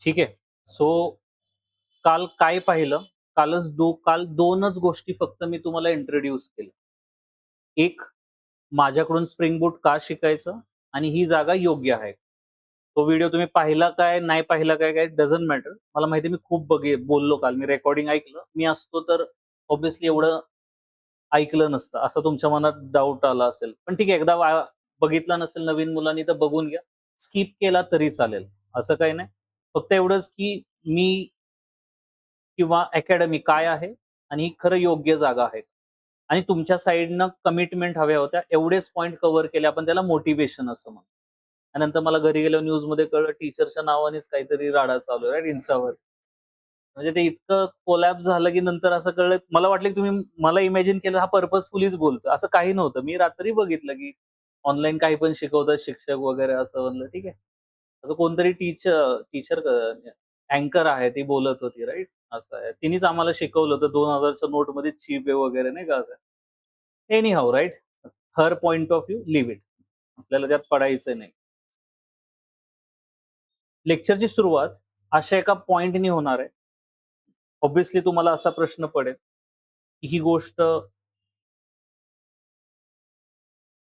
ठीक आहे. सो काल काय पाहिलं? काल 2च गोष्टी फक्त मी तुम्हाला इंट्रोड्यूस केल्या. एक, माझ्याकडून स्प्रिंग बूट का शिकायचं आणि ही जागा योग्य आहे. तो व्हिडिओ तुम्ही पाहिला काय, नाही पाहिला काय, काय डझंट मॅटर. मला माहिती आहे मी खूप बोललो काल. मी रेकॉर्डिंग ऐकलं. मी असतो तर ऑब्व्हियसली एवढं ऐकलं नसतं, असं तुमच्या मनात डाऊट आला असेल. पण ठीक आहे, एकदा बघितला नसेल नवीन मुलांनी तर बघून घ्या. स्किप केला तरी चालेल. असं काही नाही. फक्त एवढंच की मी किंवा अकॅडमी काय आहे आणि ही खरं योग्य जागा आहे. आणि तुमच्या साइडनं कमिटमेंट हव्या होत्या. एवढेच पॉइंट कव्हर केले. आपण त्याला मोटिव्हेशन असं म्हणतो. आणि नंतर मला घरी गेल्यावर न्यूजमध्ये कळलं टीचरच्या नावानेच काहीतरी राडा चालू आहे राइट Instaवर. म्हणजे ते इतकं कोलॅप्स झालं, की नंतर असं कळलं मला वाटलं की तुम्ही मला इमॅजिन केलं हा पर्पजफुलीच बोलतोय. असं काही नव्हतं. मी रात्री बघितलं की ऑनलाईन काही पण शिकवतात शिक्षक वगैरे असं म्हणलं ठीक आहे. असं कोणतरी टीचर अँकर आहे ती बोलत होती राइट? असं आहे. तिनेच आम्हाला शिकवलं होतं 2000च्या नोटमध्ये चीप आहे वगैरे नाही का असं. Anyhow right? हर point of view leave it. आपल्याला त्यात पडायचं नाही. लेक्चरची सुरुवात अशा एका पॉइंटनी होणार आहे. ऑब्व्हियसली तुम्हाला असा प्रश्न पडेल, की ही गोष्ट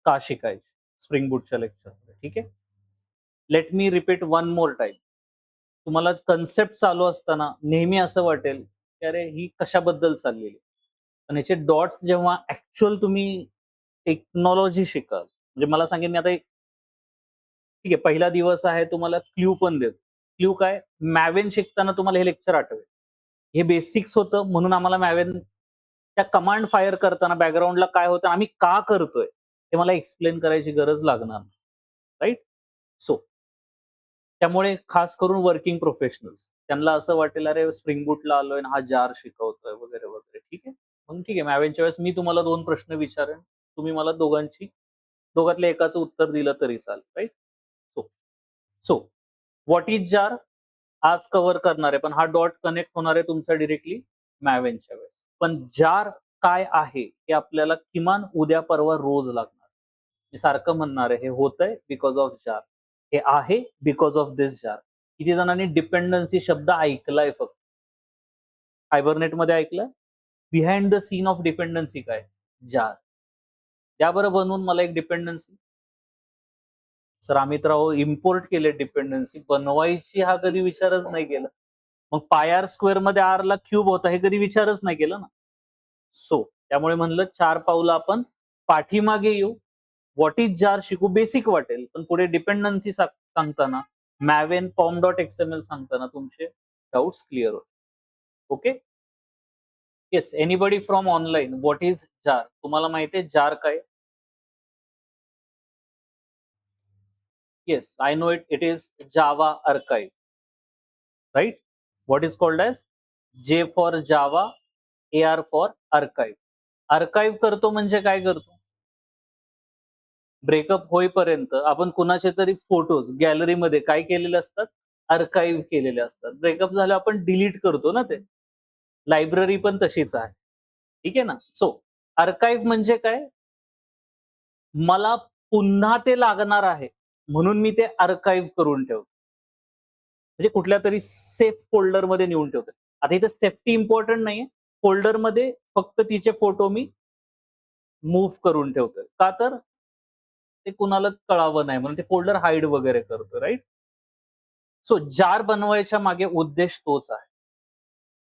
का शिकायची? स्प्रिंग बूटच्या लेक्चरमध्ये, ठीक आहे. Let me repeat one more time. तुम्हाला कन्सेप्ट चालू असताना नेहमी असं वाटेल, की अरे ही कशाबद्दल चाललेली आहे? पण याचे डॉट्स जेव्हा ॲक्चुअल तुम्ही टेक्नॉलॉजी शिकाल, म्हणजे मला सांगेन मी आता एक ठीक आहे, पहिला दिवस आहे तुम्हाला क्लू पण देतो. क्लू काय? मॅवेन शिकताना तुम्हाला हे लेक्चर आठवेल. हे बेसिक्स होतं म्हणून आम्हाला मॅवेन त्या कमांड फायर करताना बॅकग्राऊंडला काय होतं, आम्ही का करतोय? हे मला एक्सप्लेन करायची गरज लागणार नाही. राइट? सो त्यामुळे खास करून वर्किंग प्रोफेशनल्स त्यांना असं वाटेल, "अरे स्प्रिंग बूटला आलोय आणि हा जार शिकवतोय" वगैरे, वगैरे. ठीक आहे. मग ठीक आहे, मॅवेनच्या वेळेस मी तुम्हाला 2 प्रश्न विचारेन. तुम्ही मला दोघातल्या एकाचं उत्तर दिलं तरी चालेल. Right? So so what is jar? आज कव्हर करणार आहे, पण हा डॉट कनेक्ट होणार आहे तुमचा डायरेक्टली मॅवेनच्या वेळेस. पण जार काय आहे हे आपल्याला किमान उद्या परवा रोज लागणार. मी सारखं म्हणणार आहे, हे होतंय बिकॉज ऑफ जार. हे आहे बिकॉज ऑफ धिस जार. किती जणांनी डिपेंडन्सी शब्द ऐकलाय फक्त? हायबरनेटमध्ये ऐकलंय? Behind the scene of dependency काय? जार. द्या बरं बनवून मला एक डिपेंडन्सी. सर आम्ही तर अहो इम्पोर्ट केले डिपेंडन्सी. बनवायची हा कधी विचारच नाही केला. मग पाय आर स्क्वेअरमध्ये आरला क्यूब होता हे कधी विचारच नाही केला ना. सो त्यामुळे म्हणलं 4 पावलं आपण पाठीमागे येऊ. व्हॉट इज जार शिकू बेसिक वाटेल. पण पुढे डिपेंडन्सी सांगताना मॅवेन, pom.xml सांगताना तुमचे डाउट्स क्लिअर होतील. Okay? Yes. Anybody from online what is jar? तुम्हाला माहिती आहे जार काय? Yes, I know it. It is Java archive. Right? What is called as J for Java, AR for Archive. Archive करतो म्हणजे काय करतो? Breakup होईपर्यंत आपण कुणाचे तरी फोटोज गॅलरीमध्ये काय केलेले असतात? आर्काइव्ह केलेले असतात. ब्रेकअप झाल्यावर आपण डिलीट करतो ना ते. लायब्ररी पण तशीच आहे. ठीक आहे ना? सो आर्काइव्ह म्हणजे काय? मला पुन्हा ते लागणार आहे. म्हणून मी ते आर्काइव्ह करून ठेवतो. म्हणजे कुठल्यातरी सेफ फोल्डरमध्ये नेऊन ठेवतोय. आता इथे सेफ्टी इम्पोर्टंट नाहीये. फोल्डरमध्ये फक्त तिचे फोटो मी मूव्ह करून ठेवतोय. का तर ते कुणाला कळावं नाही म्हणून ते फोल्डर हाईड वगैरे करतो राइट? सो जार बनवायच्या मागे उद्देश तोच आहे.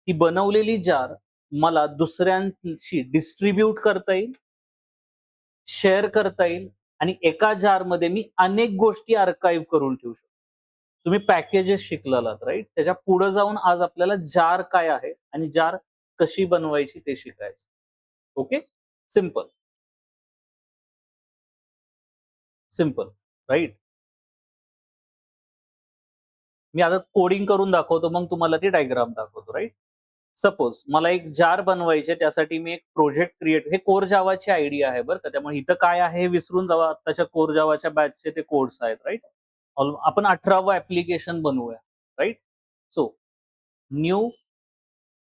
ती बनवलेली जार मला दुसऱ्यांशी डिस्ट्रिब्यूट करता येईल, शेअर करता येईल आणि एका जारमध्ये मी अनेक गोष्टी आर्काइव्ह करून ठेवू शकतो. तुम्ही पॅकेजेस शिकलात राइट? त्याच्या पुढे जाऊन आज आपल्याला जार काय आहे आणि जार कशी बनवायची ते शिकायचं. ओके? सिंपल. सिंपल. राइट? मी आता कोडिंग करून दाखवतो, मग तुम्हाला ती डायग्राम दाखवतो, राइट? सपोज मला एक जार बनवायचे त्यासाठी मी एक प्रोजेक्ट हे कोर जावाची आयडिया आहे बरं का. त्यामुळे इथं काय आहे हे विसरून जावा. आत्ताच्या कोर जावाच्या बॅचचे ते कोड्स आहेत, राइट? आपण 18वं ॲप्लिकेशन बनवूया, right? So new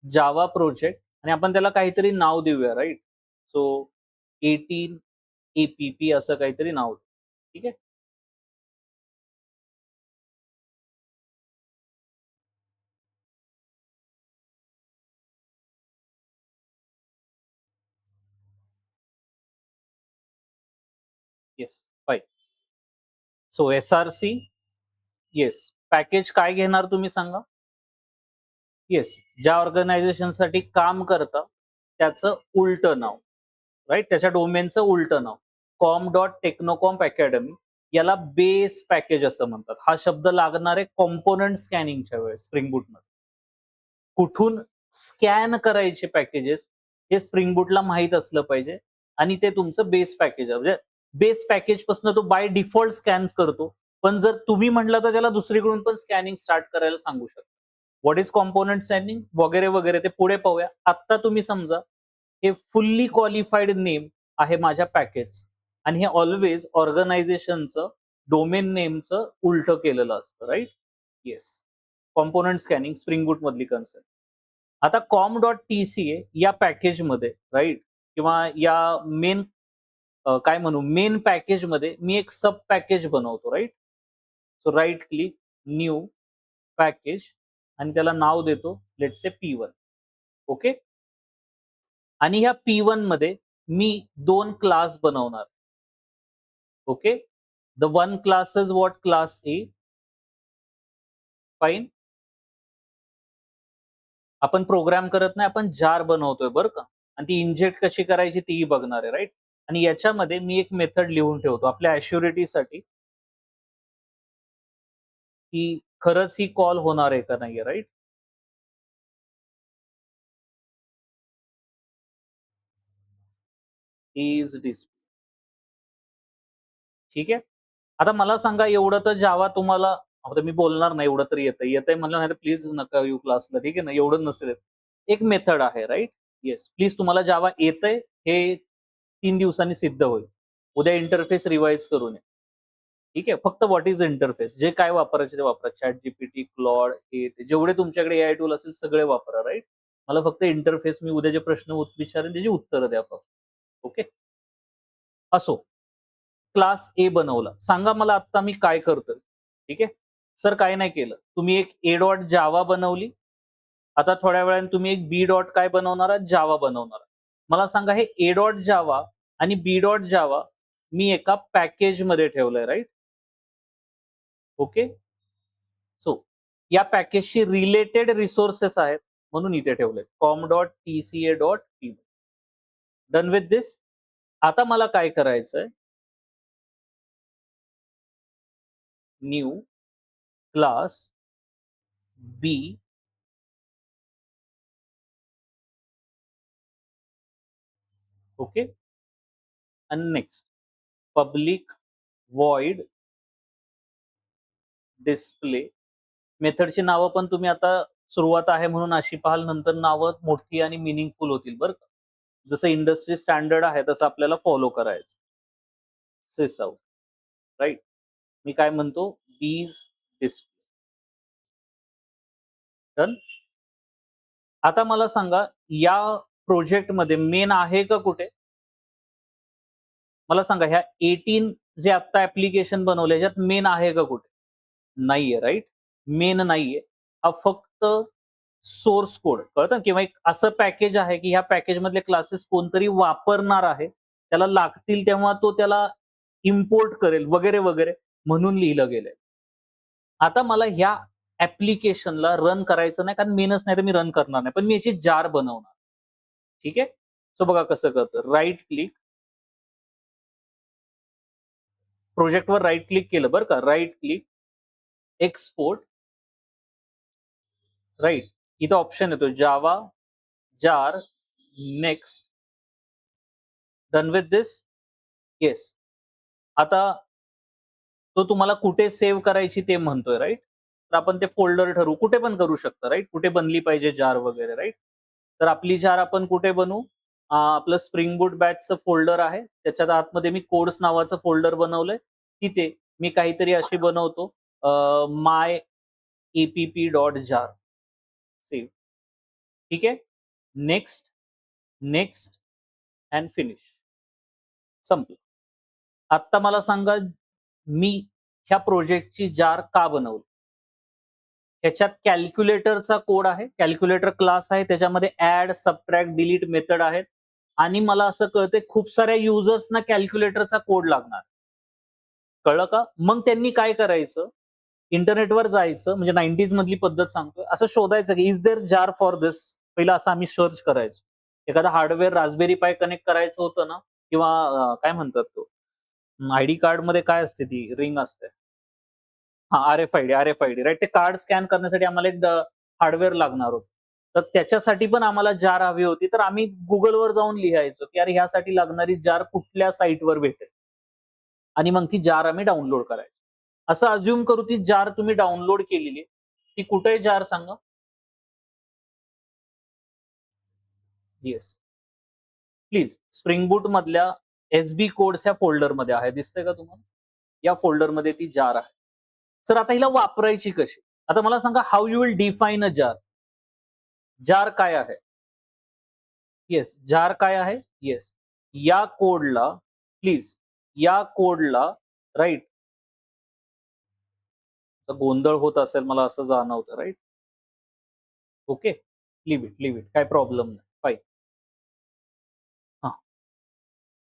Java project आणि आपण त्याला काहीतरी नाव देऊया, राइट? सो 18 एपीपी असं काहीतरी नाव. ठीक आहे? Yes, fine. So SRC, yes. Package काय घेणार तुम्ही सांगा? येस, ज्या ऑर्गनायझेशनसाठी काम करता त्याचं उलटं नाव, राइट? त्याच्या डोमेनचं उलटं नाव. com.technocomp academy याला बेस पॅकेज असं म्हणतात. हा शब्द लागणार आहे कॉम्पोनंट स्कॅनिंगच्या वेळेस स्प्रिंग बूटमध्ये. कुठून स्कॅन करायचे पॅकेजेस हे स्प्रिंग बूटला माहीत असलं पाहिजे आणि ते तुमचं बेस पॅकेज आहे. म्हणजे बेस पॅकेजपासून तो बाय डिफॉल्ट स्कॅन करतो. पण जर तुम्ही म्हटलं तर त्याला दुसरीकडून पण स्कॅनिंग स्टार्ट करायला सांगू शकता. व्हॉट इज कॉम्पोनंट स्कॅनिंग वगैरे वगैरे ते पुढे पाहूया. आत्ता तुम्ही समजा हे फुल्ली क्वालिफाईड नेम आहे माझ्या पॅकेज आणि हे ऑलवेज ऑर्गनायझेशनचं डोमेन नेमचं उलटं केलेलं असतं, right? Yes. Component scanning Spring Boot मधली कन्सेप्ट. आता com.tca या पॅकेजमध्ये, राईट, किंवा या मेन काय म्हणू मेन पॅकेजमध्ये मी एक सब पॅकेज बनवतो, right? So right click, new package आणि त्याला नाव देतो लेट्स से P1. ओके. आणि ह्या P1 मध्ये मी 2 क्लास बनवणार. Okay. The one class is what? Class A. Fine. आपण प्रोग्राम करत नाही, आपण जार बनवतोय बरं का. आणि ती इंजेक्ट कशी करायची तीही बघणार आहे, राईट? आणि याच्यामध्ये मी एक मेथड लिहून ठेवतो आपल्या ॲश्युरिटीसाठी, की खरंच ही कॉल होणार आहे का नाहीये, राईट? Is display. ठीक आहे. आता मला सांगा, एवढं तर जावा तुम्हाला, आता मी बोलणार नाही, एवढं तरी येतंय म्हणलं, नाही तर प्लीज नका येऊ क्लासला, ठीक आहे ना, एवढं नसेल येत. एक मेथड आहे, राईट? येस, प्लीज तुम्हाला जावा येतंय हे 3 दिवसांनी सिद्ध होईल. उद्या इंटरफेस रिवाइज करून या. ठीक आहे. फक्त व्हॉट इज इंटरफेस, जे काय वापरायचे ते वापरा. ChatGPT, क्लॉड, हे ते जेवढे तुमच्याकडे AI टूल असेल सगळे वापरा, राईट? मला फक्त इंटरफेस, मी उद्या जे प्रश्न विचारेन त्याची उत्तरं द्या फक्त. ओके. असो, क्लास ए बनवला. सांगा मला आता मी काय करतोय? ठीक आहे. सर काय नाही केलं. तुम्ही एक ए डॉट जावा बनवली. आता थोड्या वेळाने तुम्ही एक बी डॉट काय बनवणार आहात? जावा बनवणार आहात. मला सांगा, हे ए डॉट जावा आणि बी डॉट जावा मी एका पॅकेजमध्ये ठेवलंय, राईट? ओके. सो या पॅकेजशी रिलेटेड रिसोर्सेस आहेत म्हणून इथे ठेवले com.tca.p. डन विथ दिस. आता मला काय करायचंय? न्यू क्लास बी, ओके, आणि नेक्स्ट पब्लिक व्हॉइड डिस्प्ले. मेथडची नावं पण तुम्ही आता सुरुवात आहे म्हणून अशी पाहाल, नंतर नावं मोठी आणि मिनिंगफुल होतील बरं का. जसं इंडस्ट्री स्टँडर्ड आहे तसं आपल्याला फॉलो करायचं. सिस आउट, राईट? मी काय म्हणतो? बीज डिस्प्ले. डन. आता मला सांगा, या प्रोजेक्टमध्ये मेन आहे का कुठे? मला सांगा, ह्या 18 जे आता ऍप्लिकेशन बनवले ह्याच्यात मेन आहे का कुठे? नाहीये, राईट? मेन नाहीये. हा फक्त सोर्स कोड, कळतं? किंवा एक असं पॅकेज आहे की ह्या पॅकेज मधले क्लासेस कोणतरी वापरणार आहे, त्याला लागतील तेव्हा तो त्याला इम्पोर्ट करेल वगैरे वगैरे म्हणून लिहिलं गेलंय. आता मला ह्या ऍप्लिकेशनला रन करायचं नाही, कारण मेनच नाही तर मी रन करणार नाही, पण मी याची जार बनवणार. ठीक आहे. सो बघा कसं करतो. राईट क्लिक, प्रोजेक्टवर राईट क्लिक केलं बरं का. Right click, export, right. इथं ऑप्शन येतो Java jar, next. Done with this. Yes. आता तो तुम्हाला कुठे सेव्ह करायची ते म्हणतोय, राईट? तर आपण ते फोल्डर ठरवू, कुठे पण करू शकता, राईट? कुठे बनली पाहिजे जार वगैरे, राईट? तर आपली जार आपण कुठे बनवू? आपलं स्प्रिंग बूट बॅचचं फोल्डर आहे, त्याच्यात आतमध्ये मी कोर्स नावाचं फोल्डर बनवलंय. तिथे मी काहीतरी अशी बनवतो, माय app.jar, सेव्ह. ठीक आहे. Next, next and finish. संपलं. आता मला सांगा, मी ह्या प्रोजेक्टची जार का बनवली? ह्याच्यात कॅल्क्युलेटरचा कोड आहे, कॅल्क्युलेटर क्लास आहे, त्याच्यामध्ये ऍड, सबट्रॅक्ट, डिलीट मेथड आहेत आणि मला असं कळतंय खूप साऱ्या युजर्सना कॅल्क्युलेटरचा कोड लागणार. कळलं का? मग त्यांनी काय करायचं, इंटरनेटवर जायचं, म्हणजे 90s मधली पद्धत सांगतोय, असं शोधायचं की is there jar for this? पहिलं असं आम्ही सर्च करायचो. एखादा हार्डवेअर रास्पबेरी पाय कनेक्ट करायचं होतं ना, किंवा काय म्हणतात तो, आयडी कार्डमध्ये काय असते ती रिंग असते. हां, आर-एफ-आय-डी राइट. ते कार्ड स्कॅन करण्यासाठी आम्हाला एक हार्डवेअर लागणार होतं. तर त्याच्यासाठी पण आम्हाला जार हवी होती. तर आम्ही Googleवर जाऊन लिहायचो, की अरे ह्यासाठी लागणारी जार कुठल्या साइटवर भेटेल, आणि मग ती जार आम्ही डाउनलोड करायचो. असं अझ्युम करू ती जार तुम्ही डाउनलोड केलेली आहे. ती कुठे आहे जार सांगा? येस. प्लीज स्प्रिंग बूट मधल्या एसबी कोड्स या फोल्डरमध्ये आहे. दिसतंय का तुम्हाला? या फोल्डरमध्ये ती जार आहे. सर आता हिला वापरायची कशी? आता मला सांगा, how you will define a jar? Jar काय आहे? येस, जार काय आहे? येस. या कोडला प्लीज, या कोडला राइट, गोंधळ होत असेल मला असं जाणवतं, राइट? ओके. Leave it. काही प्रॉब्लेम नाही. फाईन. हां.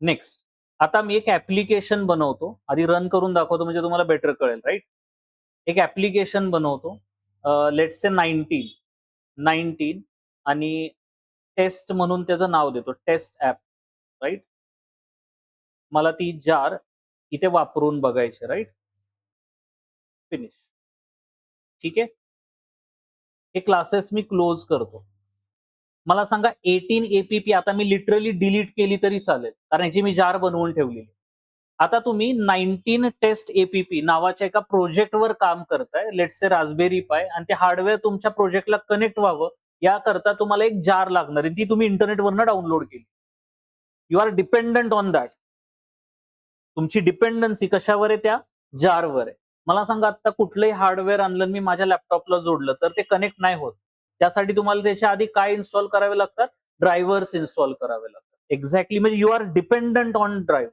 नेक्स्ट. आता मी एक ॲप्लिकेशन बनवतो. आधी रन करून दाखवतो म्हणजे तुम्हाला बेटर कळेल, राइट? एक ॲप्लिकेशन बनवतो. लेट्स से 19 आणि टेस्ट म्हणून त्याचं नाव देतो. Test app, right? मला ती जार इथे वापरून बघायची, राइट? फिनिश. ठीक आहे. हे क्लासेस मी क्लोज करतो. मला सांगा 18 एपीपी आता मी लिटरली डिलीट केली तरी चालेल, कारण याची मी जार बनवून ठेवलेली. आता तुम्ही 19 टेस्ट एपीपी नावाच्या एका प्रोजेक्टवर काम करताय, लेट्स से रास्पबेरी पाय, आणि ते हार्डवेअर तुमच्या प्रोजेक्टला कनेक्ट व्हावं याकरता तुम्हाला एक जार लागणार आहे. ती तुम्ही इंटरनेटवरनं डाउनलोड केली. You are dependent on that. तुमची डिपेंडन्सी कशावर आहे? त्या जारवर आहे. मला सांगा, आता कुठलंही हार्डवेअर आणलं मी माझ्या लॅपटॉपला जोडलं तर ते कनेक्ट नाही होत. त्यासाठी तुम्हाला त्याच्या आधी काय इन्स्टॉल करावे लागतात? ड्रायव्हर्स इन्स्टॉल करावे लागतात. एक्झॅक्टली, म्हणजे you are dependent on drive.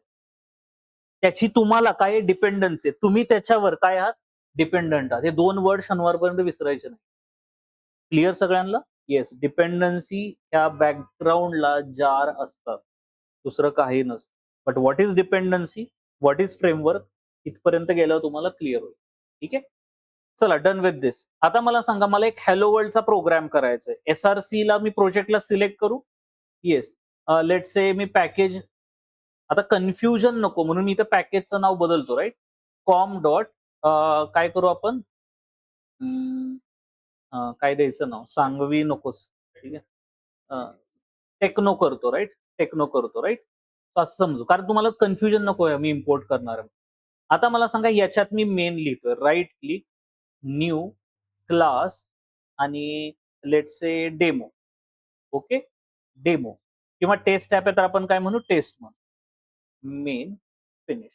त्याची तुम्हाला काय डिपेंडन्सी आहे, तुम्ही त्याच्यावर काय आहात? डिपेंडंट आहात. हे 2 वर्ड शनिवारपर्यंत विसरायचे नाही. क्लिअर सगळ्यांना? येस, डिपेंडन्सी ह्या बॅकग्राऊंडला जार असतात. दुसरं काही नसतं. But what is dependency? What is framework? इथपर्यंत गेल्यावर तुम्हाला क्लिअर होईल. ठीक आहे? चला, डन विथ दिस. आता मला सांगा, मला एक हॅलो वर्ल्डचा प्रोग्राम करायचा आहे. SRCला मी प्रोजेक्टला सिलेक्ट करू? Yes. Let's say me package, आता कन्फ्युजन नको म्हणून मी इथं पॅकेजचं नाव बदलतो, राइट? कॉम डॉट काय करू आपण? काय द्यायचं नाव? सांगवी नकोच. ठीक आहे. टेक्नो करतो, राइट? टेक्नो करतो, राइट? असं समजू, कारण तुम्हाला कन्फ्युजन नकोय मी इम्पोर्ट करणार आहे. आता मला सांगा, याच्यात मी मेन लिहितोय. राइट क्लिक, न्यू क्लास, आणि let's say demo. Okay? Demo किंवा टेस्ट ॲप आहे तर आपण काय म्हणू? टेस्ट म्हणू. Main, finish.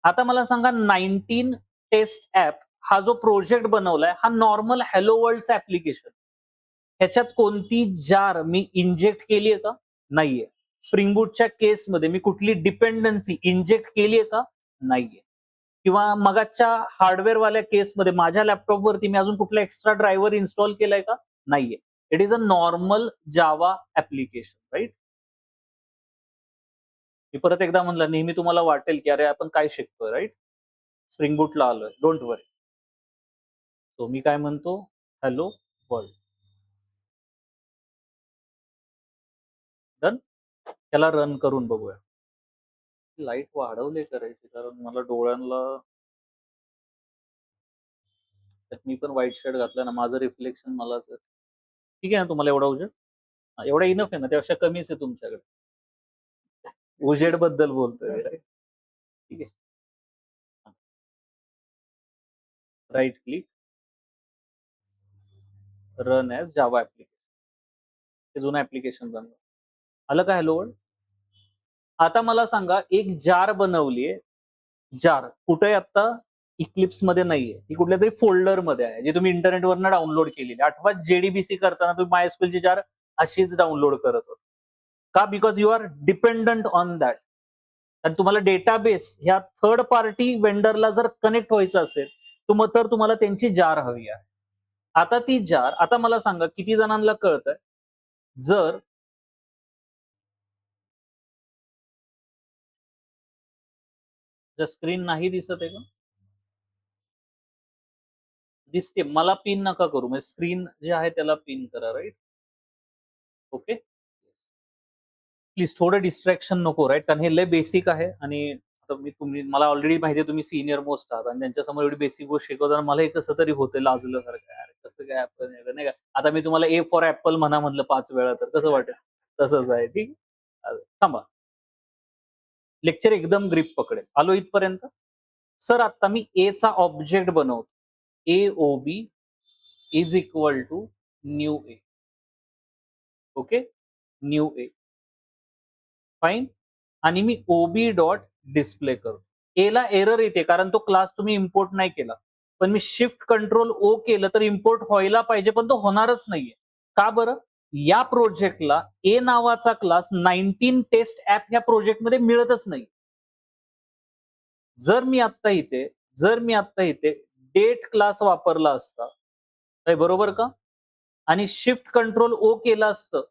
आता मला सांगा, 19 टेस्ट ॲप हा जो प्रोजेक्ट बनवलाय हा नॉर्मल हॅलो वर्ल्डचा ॲप्लिकेशन. ह्याच्यात कोणती जार मी इंजेक्ट केली आहे का? नाहीये. स्प्रिंग बूटच्या केसमध्ये मी कुठली डिपेंडन्सी इंजेक्ट केली आहे का? नाहीये. किंवा मगाच्या हार्डवेअरवाल्या केसमध्ये माझ्या लॅपटॉपवरती मी अजून कुठला एक्स्ट्रा ड्रायव्हर इन्स्टॉल केलाय का? नाहीये. It is a normal Java application, right? मी परत एकदा म्हणलं, नेहमी तुम्हाला वाटेल की अरे आपण काय शिकतोय, राइट? स्प्रिंग बूटला आलोय. Don't worry. सो मी काय म्हणतो? Hello world. डन. त्याला रन करून बघूया. लाईट वाढवले करायची, कारण मला डोळ्यांना, त्यात मी पण व्हाईट शर्ट घातला ना, माझं रिफ्लेक्शन मलाच आहे. ठीक आहे ना तुम्हाला एवढा उजेड? एवढा इनफ आहे ना? त्यापेक्षा कमीच आहे तुमच्याकडे. उजेड बद्दल बोलतोय मी, right? ठीक आहे. राईट क्लिक, रन ॲज जावा ॲप्लिकेशन. हे जुनं ॲप्लिकेशन बनलं. आलं का हॅलो वर्ल्ड? आता मला सांगा, एक जार बनवलीये. जार कुठे आहे आता? इक्लिप्समध्ये नाहीये. ती कुठल्यातरी फोल्डरमध्ये आहे, जी तुम्ही इंटरनेटवरनं डाउनलोड केलेली आहे. आठवा, JDBC करताना तुम्ही MySQLची जार अशीच डाउनलोड करत होता. का? Because you are dependent on that. आणि तुम्हाला डेटाबेस ह्या थर्ड पार्टी वेंडरला जर कनेक्ट व्हायचं असेल, तर तुम्हाला त्यांची जार हवी आहे. आता ती जार, आता मला सांगा किती जणांना कळतंय? जर स्क्रीन नाही दिसत आहे का? दिसते. मला पिन नका करू. म्हणजे स्क्रीन जे आहे त्याला पिन करा, राइट? ओके. प्लीज थोडं डिस्ट्रॅक्शन नको, राइट? कारण हे लय बेसिक आहे आणि आता तुम्ही मला ऑलरेडी माहिती आहे तुम्ही सीनियर मोस्ट आहात आणि त्यांच्यासमोर एवढी बेसिक गोष्ट शिकवताना मला हे कसं तरी होतंय लाजल्यासारखं. यार कसं काय आपण नाही का? आता मी तुम्हाला ए फॉर ॲपल म्हणा म्हटलं 5 वेळा तर कसं वाटेल? तसंच आहे. ठीक आहे. थांबा. लेक्चर एकदम ग्रिप पकडेल. आलो इथपर्यंत? सर आता मी ए चा ऑब्जेक्ट बनवतो. AOB is equal to new A. Okay? New A. Fine. आणि मी ओबी डॉट डिस्प्ले करतो. एला एरर येते कारण तो क्लास तुम्ही इम्पोर्ट नाही केला. पण मी शिफ्ट कंट्रोल ओ केलं तर इम्पोर्ट व्हायला पाहिजे, पण तो होणारच नाहीये. का बरं? या प्रोजेक्टला ए नावाचा क्लास 19 टेस्ट ॲप ह्या प्रोजेक्टमध्ये मिळतच नाही. जर मी आत्ता इथे डेट क्लास वापरला असता, काय बरोबर का? आणि शिफ्ट कंट्रोल ओ केलं असतं,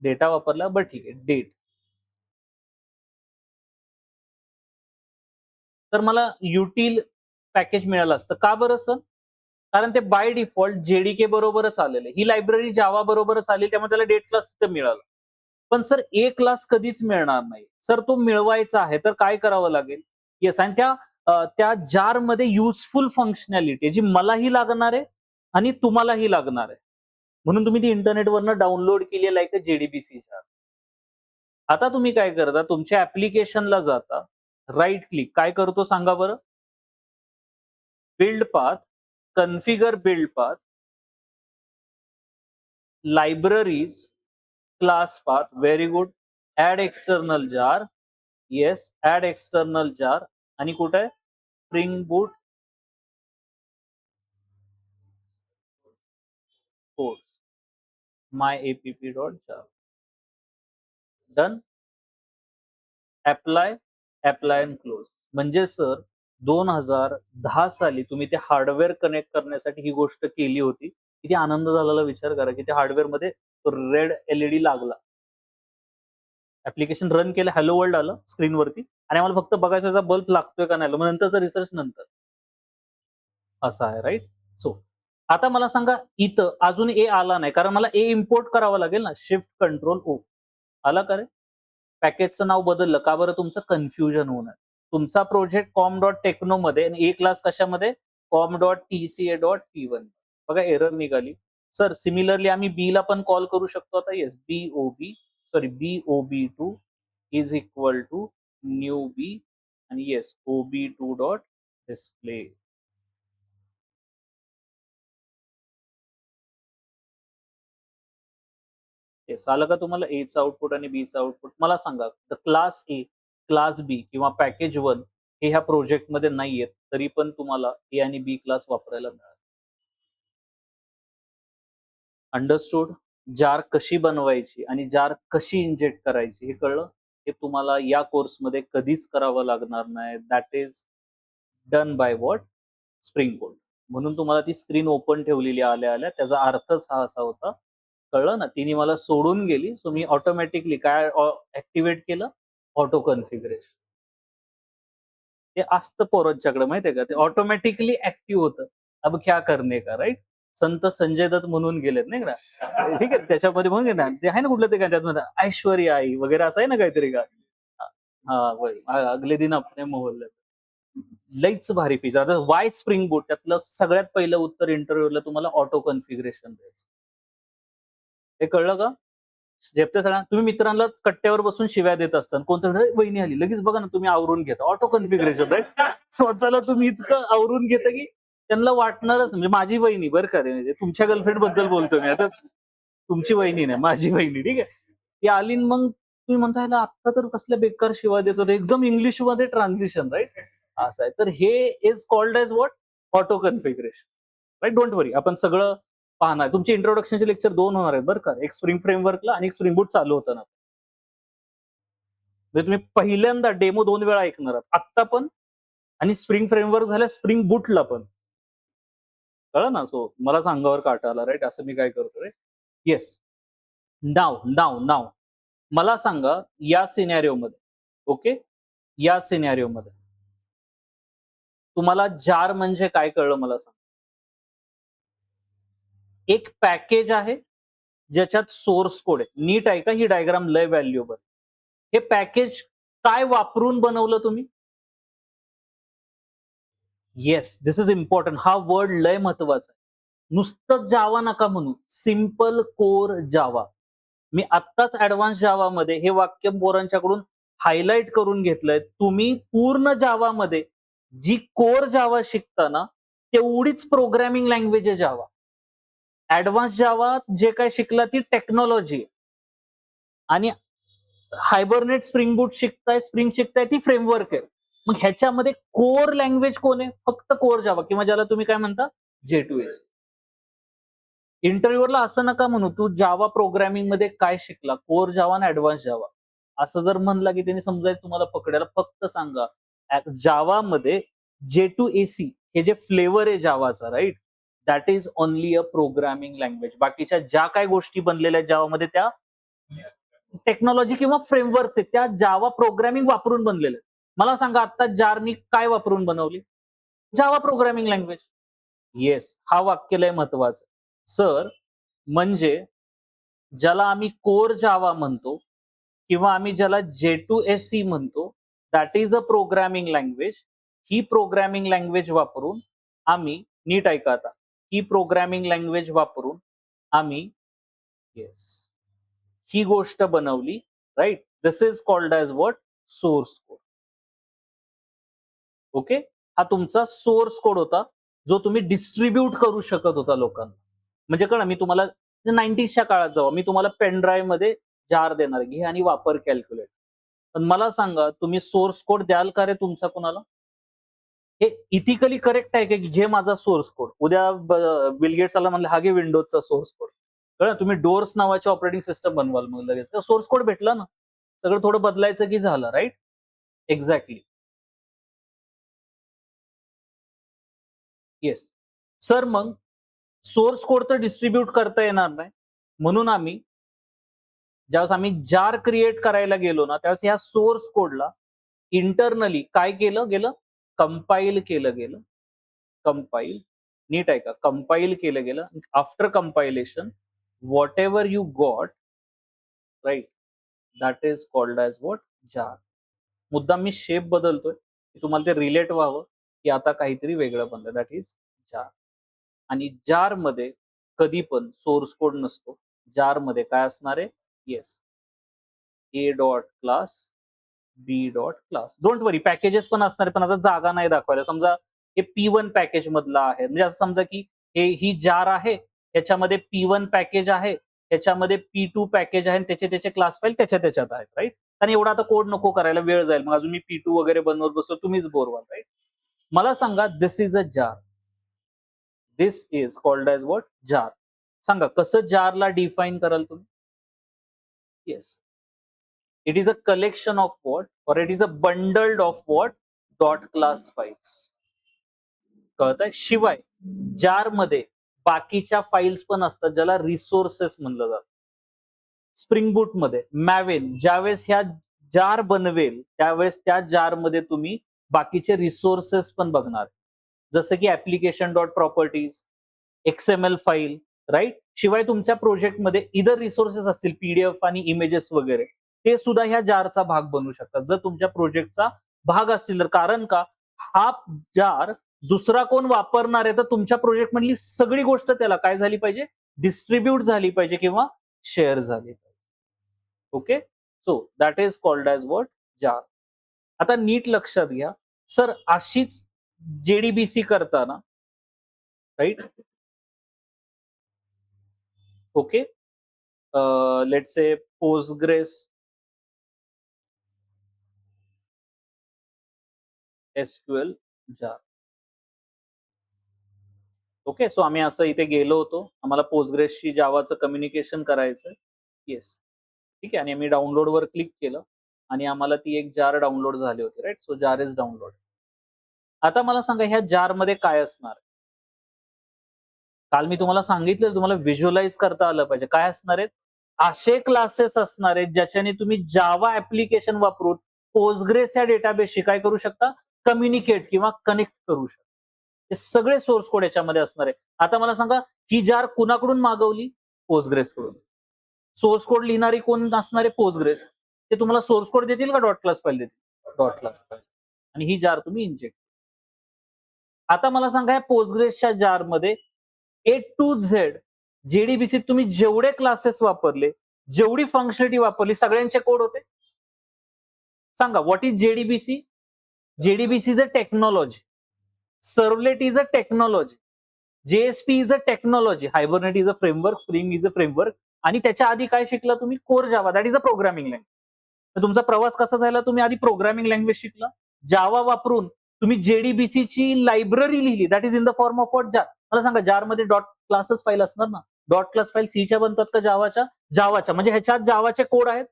डेटा वापरला, बरं ठीक आहे, डेट. तर मला युटिल पॅकेज मिळालं असतं. का बरं सर? कारण ते बाय डिफॉल्ट जेडीके बरोबरच आलेलं आहे. ही लायब्ररी जावा बरोबरच आली, त्यामुळे त्याला डेट क्लास तिथं मिळाला. पण सर ए क्लास कधीच मिळणार नाही. सर तो मिळवायचा आहे तर काय करावं लागेल? येस, आणि त्या जारमध्ये युजफुल फंक्शनॅलिटी जी मलाही लागणार आहे आणि तुम्हालाही लागणार आहे. म्हणून तुम्ही ती इंटरनेटवरनं डाउनलोड केली आहे लाइक अ जेडीबीसी जार. आता तुम्ही काय करता? तुमच्या ॲप्लिकेशनला जाता, राइट क्लिक काय करतो सांगा बरं? Build path, configure build path, libraries, class path, very good. Add external jar, yes, add external jar. आणि कुठे आहे? Spring Boot course my APP dot jar. Done. Apply, apply and close. म्हणजे sir 2010 साली तुम्ही ते हार्डवेअर कनेक्ट करण्यासाठी ही गोष्ट केली होती. किती आनंद झालेला विचार करा, की त्या हार्डवेअरमध्ये रेड एलईडी लागला. ऍप्लिकेशन रन केलं, हॅलो वर्ल्ड आलं स्क्रीनवरती आणि आम्हाला फक्त बघायचं त्याचा बल्ब लागतोय का नाही. मग नंतरचा रिसर्च नंतर. असं आहे, राईट? सो आता मला सांगा इथं अजून ए आला नाही कारण मला ए इम्पोर्ट करावं लागेल ना. शिफ्ट कंट्रोल ओ आला का रे? पॅकेजचं नाव बदललं का बरं? तुमचं कन्फ्युजन होणार. तुमचा प्रोजेक्ट कॉम डॉट टेक्नो मध्ये आणि ए क्लास कशामध्ये? Com dot TCA dot P1. बघा एरर निघाली. सर सिमिलरली आम्ही बी ला पण कॉल करू शकतो आता. Yes, BOB2 is equal to new B आणि yes OB2 dot display. Yes, आलं का तुम्हाला एचं आउटपुट आणि बीचं आउटपुट? मला सांगा क्लास ए, क्लास बी किंवा पॅकेज 1 हे ह्या प्रोजेक्टमध्ये नाहीयेत, तरी पण तुम्हाला ए आणि बी क्लास वापरायला मिळाल. अंडरस्टूड? जार कशी बनवायची आणि जार कशी इंजेक्ट करायची हे कळलं? हे तुम्हाला या कोर्समध्ये कधीच करावं लागणार नाही. That is done by what? Spring board. म्हणून तुम्हाला ती स्क्रीन ओपन ठेवलेली आल्या-आल्या. त्याचा अर्थच हा असा होता. कळलं ना? तिने मला सोडून गेली. सो मी ऑटोमॅटिकली काय ॲक्टिव्हेट केलं? Auto configuration. ते असतं पोरांच्याकडे माहितीये का? ते ऑटोमॅटिकली ॲक्टिव्ह होतं. अब क्या करने का, राइट? संत संजय दत्त म्हणून गेलेत नाही का? ठीक आहे. त्याच्यामध्ये म्हणून ना ते आहे ना कुठलं ते गाणं त्यात ऐश्वर्या आई वगैरे असं आहे ना काहीतरी गाणं. हां, वही अगले दिन अपने मोहल्ले. लईच भारी फीचर. आता वाय स्प्रिंग बूट त्यातलं सगळ्यात पहिलं उत्तर इंटरव्ह्यूला तुम्हाला ऑटो कॉन्फिगरेशन द्यायचं. हे कळलं का? झेपते सगळ्यांना. तुम्ही मित्रांना कट्ट्यावर बसून शिव्या देत असता. कोणतरी वहिनी आली लगेच बघा ना तुम्ही आवरून घेता. Auto configuration, right? स्वतःला तुम्ही इतकं आवरून घेता की त्यांना वाटणारच म्हणजे माझी वहिनी बरं का रे, म्हणजे तुमच्या गर्लफ्रेंड बद्दल बोलतो मी आता. तुमची वहिनी नाही, माझी वहिनी, ठीक आहे. ती आली आणि मग तुम्ही म्हणता ह्याला आत्ता तर कसल्या बेकार शिवाय देत होते. एकदम इंग्लिशमध्ये ट्रान्झिशन, राईट? असं आहे. तर हे is called as what? Auto configuration. Right? Don't worry. आपण सगळं पाहणार. तुमचे इंट्रोडक्शनचे लेक्चर 2 होणार आहेत बरं का. एक स्प्रिंग फ्रेमवर्कला आणि एक स्प्रिंग बूट चालू होताना. म्हणजे तुम्ही पहिल्यांदा डेमो 2 वेळा ऐकणार आहात. आत्ता पण आणि स्प्रिंग फ्रेमवर्क झाल्या स्प्रिंग बूटला पण. कळलं ना? सो मला अंगावर काटा आला, राईट? असं मी काय करतोय. येस. नाव मला सांगा या सिनेरिओमध्ये, ओके? या सिनेरिओमध्ये तुम्हाला जार म्हणजे काय कळलं मला सांग. एक पॅकेज आहे ज्याच्यात सोर्स कोड आहे. नीट आहे का ही डायग्राम लय व्हॅल्युएबल. हे पॅकेज काय वापरून बनवलं तुम्ही? Yes, this is important. हा वर्ड लय महत्वाचा आहे. नुसतं जावा नका म्हणू, सिंपल कोर जावा. मी आत्ताच ऍडव्हान्स जावामध्ये हे वाक्य पोरांच्याकडून हायलाइट करून घेतलंय. तुम्ही पूर्ण जावामध्ये जी कोर जावा शिकता ना, तेवढीच प्रोग्रामिंग लँग्वेज आहे जावा. ऍडव्हान्स जावा जे काय शिकला ती टेक्नॉलॉजी आणि हायबरनेट स्प्रिंग बूट शिकताय, स्प्रिंग शिकताय ती फ्रेमवर्क आहे. मग ह्याच्यामध्ये कोर लँग्वेज कोण आहे? फक्त कोर जावा किंवा ज्याला तुम्ही काय म्हणता J2S. इंटरव्ह्यूवरला असं नका म्हणू, तू जावा प्रोग्रामिंग मध्ये काय शिकला? कोर जावा आणि ऍडव्हान्स जावा. असं जर म्हणलं की त्यांनी समजायचं तुम्हाला पकडायला. फक्त सांगा जावामध्ये J2AC हे जे फ्लेवर आहे जावाचा, right, that is only a programming language. बाकीच्या ज्या काय गोष्टी बनलेल्या आहेत जावामध्ये त्या टेक्नॉलॉजी किंवा फ्रेमवर्क त्या जावा प्रोग्रामिंग वापरून बनलेल्या. मला सांगा आता जारनी काय वापरून बनवली? Java programming language. येस, हा वाक्य लय महत्वाचं. सर, म्हणजे ज्याला आम्ही कोर जावा म्हणतो किंवा आम्ही ज्याला J2SC म्हणतो, that is a programming language. He programming language वापरून आम्ही, नीट ऐका आता, ही प्रोग्रामिंग लँग्वेज वापरून आम्ही, येस, ही गोष्ट बनवली, right. This is called as what? Source code. Okay, हा तुमचा सोर्स कोड होता जो तुम्ही डिस्ट्रीब्यूट करू शकत होता लोकांना. म्हणजे कळलं, मी तुम्हाला 90sच्या काळात जाऊ, मी तुम्हाला पेन ड्राईव्ह मध्ये जार देणार, घे आणि वापर कॅल्क्युलेटर. पण मला सांगा, तुम्ही सोर्स कोड द्याल का रे तुमचा कोणाला? हे इथिकली करेक्ट आहे की घे माझा सोर्स कोड? उद्या बिल गेट्सला म्हणलं हा घे विंडोजचा सोर्स कोड. कळलं, तुम्ही डोर्स नावाची ऑपरेटिंग सिस्टम बनवाल मग लगेच सोर्स कोड भेटला ना, सगळं थोडं बदलायचं की झालं, राईट. एक्झॅक्टली. येस सर, मग सोर्स कोड तर डिस्ट्रीब्यूट करता येणार नाही, म्हणून आम्ही ज्यावेळेस आम्ही जार क्रिएट करायला गेलो ना, त्यावेळेस ह्या सोर्स कोडला इंटरनली काय केलं गेलं? कंपाईल केलं गेलं. कंपाईल, नीट आहे का? कंपाईल केलं गेलं. After compilation whatever you got, right, that is called as what? Jar. मुद्दाम मी शेप बदलतोय की तुम्हाला ते रिलेट व्हावं की आता काहीतरी वेगळं बनलं, दॅट इज जार. आणि जार मध्ये कधी पण सोर्स कोड नसतो. जार मध्ये काय असणार आहे? Yes, A dot class, B dot class. Don't worry, packages पण असणार, पण आता जागा नाही दाखवायला. समजा हे P1 पॅकेज मधला आहे, म्हणजे असं समजा की ही जार आहे, ह्याच्यामध्ये P1 पॅकेज आहे, ह्याच्यामध्ये P2 पॅकेज आहे, आणि त्याचे त्याचे क्लास फाईल त्याच्यात आहेत, राईट. आणि एवढा आता कोड नको करायला, वेळ जाईल. मग अजून मी P2 वगैरे बनवत बसलो, तुम्हीच बोर व्हाल, राईट. मला सांगा, this is a jar. This is called as what? Jar. सांगा कसं जारला डिफाईन कराल तुम्ही? Yes, it is a collection of what, or it is a bundled of what? Dot class files. कळतंय? शिवाय जार मध्ये बाकीच्या फाईल्स पण असतात ज्याला रिसोर्सेस म्हणलं जातं. स्प्रिंग बूट मध्ये मॅवेन ज्यावेळेस ह्या जार बनवेल त्यावेळेस त्या जार मध्ये तुम्ही बाकीचे रिसोर्सेस पण बघणार, जसं की application dot properties, XML file, right. शिवाय तुमच्या प्रोजेक्टमध्ये इतर रिसोर्सेस असतील, PDF आणि इमेजेस वगैरे, ते सुद्धा ह्या जारचा भाग बनू शकतात जर तुमच्या प्रोजेक्टचा भाग असतील तर. कारण का, हा जार दुसरा कोण वापरणार आहे तर तुमच्या प्रोजेक्ट मधली सगळी गोष्ट त्याला काय झाली पाहिजे? डिस्ट्रीब्यूट झाली पाहिजे किंवा शेअर झाली पाहिजे. Okay, so that is called as what? Jar. आता नीट लक्षात घ्या सर, अशीच JDBC करताना, right, okay, let's say Postgres SQL jar. Okay, so आम्ही असं इथे गेलो होतो, आम्हाला पोस्टग्रेसशी जावाचं कम्युनिकेशन करायचंय. येस, ठीक आहे. आणि आम्ही डाउनलोडवर क्लिक केलं आणि आम्हाला ती एक जार डाउनलोड झाली होती, right. So jar is download. आता मला सांगा, ह्या जार मध्ये काय असणार? काल मी तुम्हाला सांगितलं, तुम्हाला व्हिज्युअलाइज करता आलं पाहिजे. काय असणार आहेत? असे क्लासेस असणार आहेत ज्याच्याने तुम्ही जावा ऍप्लिकेशन वापरून पोस्टग्रेस या डेटाबेसशी काय करू शकता? कम्युनिकेट किंवा कनेक्ट करू शकते. हे सगळे सोर्स कोड याच्यामध्ये असणार आहे. आता मला सांगा, ही जार कुणाकडून मागवली? Postgres कडून. सोर्स कोड लिहिणारी कोण असणार आहे? Postgres. ते तुम्हाला सोर्स कोड देतील का डॉट क्लास फाईल देतील? Dot class file. आणि ही जार तुम्ही इंजेक्ट. आता मला सांगा, या Postgresच्या जारमध्ये ए टू झेड JDBC तुम्ही जेवढे क्लासेस वापरले, जेवढी फंक्शनॅलिटी वापरली, सगळ्यांचे कोड होते. सांगा, what is JDBC? JDBC is a technology. Servlet is a technology. JSP is a technology. Hibernate is a framework. Spring is a framework. आणि त्याच्या आधी काय शिकला तुम्ही? Core Java. That is a programming language. तर तुमचा प्रवास कसा झाला? तुम्ही आधी प्रोग्रामिंग लँग्वेज शिकला. जावा वापरून तुम्ही JDBCची लायब्ररी लिहिली. That is in the form of what? Jar. मला सांगा, जारमध्ये डॉट क्लासेस फाईल असणार ना? डॉट क्लास फाईल सीच्या बनतात का जावाच्या? जावाच्या. म्हणजे ह्याच्यात जावाचे कोड आहेत.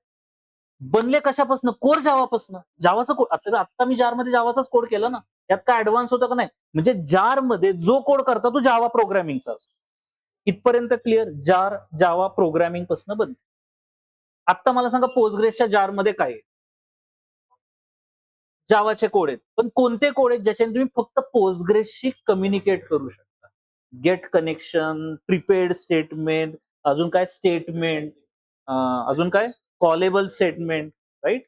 बनले कशापासून? कोर जावापासून. जावाचं कोड. आता मी जारमध्ये जावाचाच कोड केला ना. त्यात काय ऍडव्हान्स होतं का नाही? म्हणजे जारमध्ये जो कोड करता तो जावा प्रोग्रामिंगचा असतो. इथपर्यंत क्लिअर? जार जावा प्रोग्रामिंग पासून बनते. आता मला सांगा, पोस्टग्रेसच्या जारमध्ये काय आहे? जावाचे कोड आहेत. पण कोणते कोड आहेत ज्याच्याने तुम्ही फक्त पोस्टग्रेसशी कम्युनिकेट करू शकता? गेट कनेक्शन, प्रिपेड स्टेटमेंट, अजून काय स्टेटमेंट, अजून काय कॉलेबल स्टेटमेंट, राईट?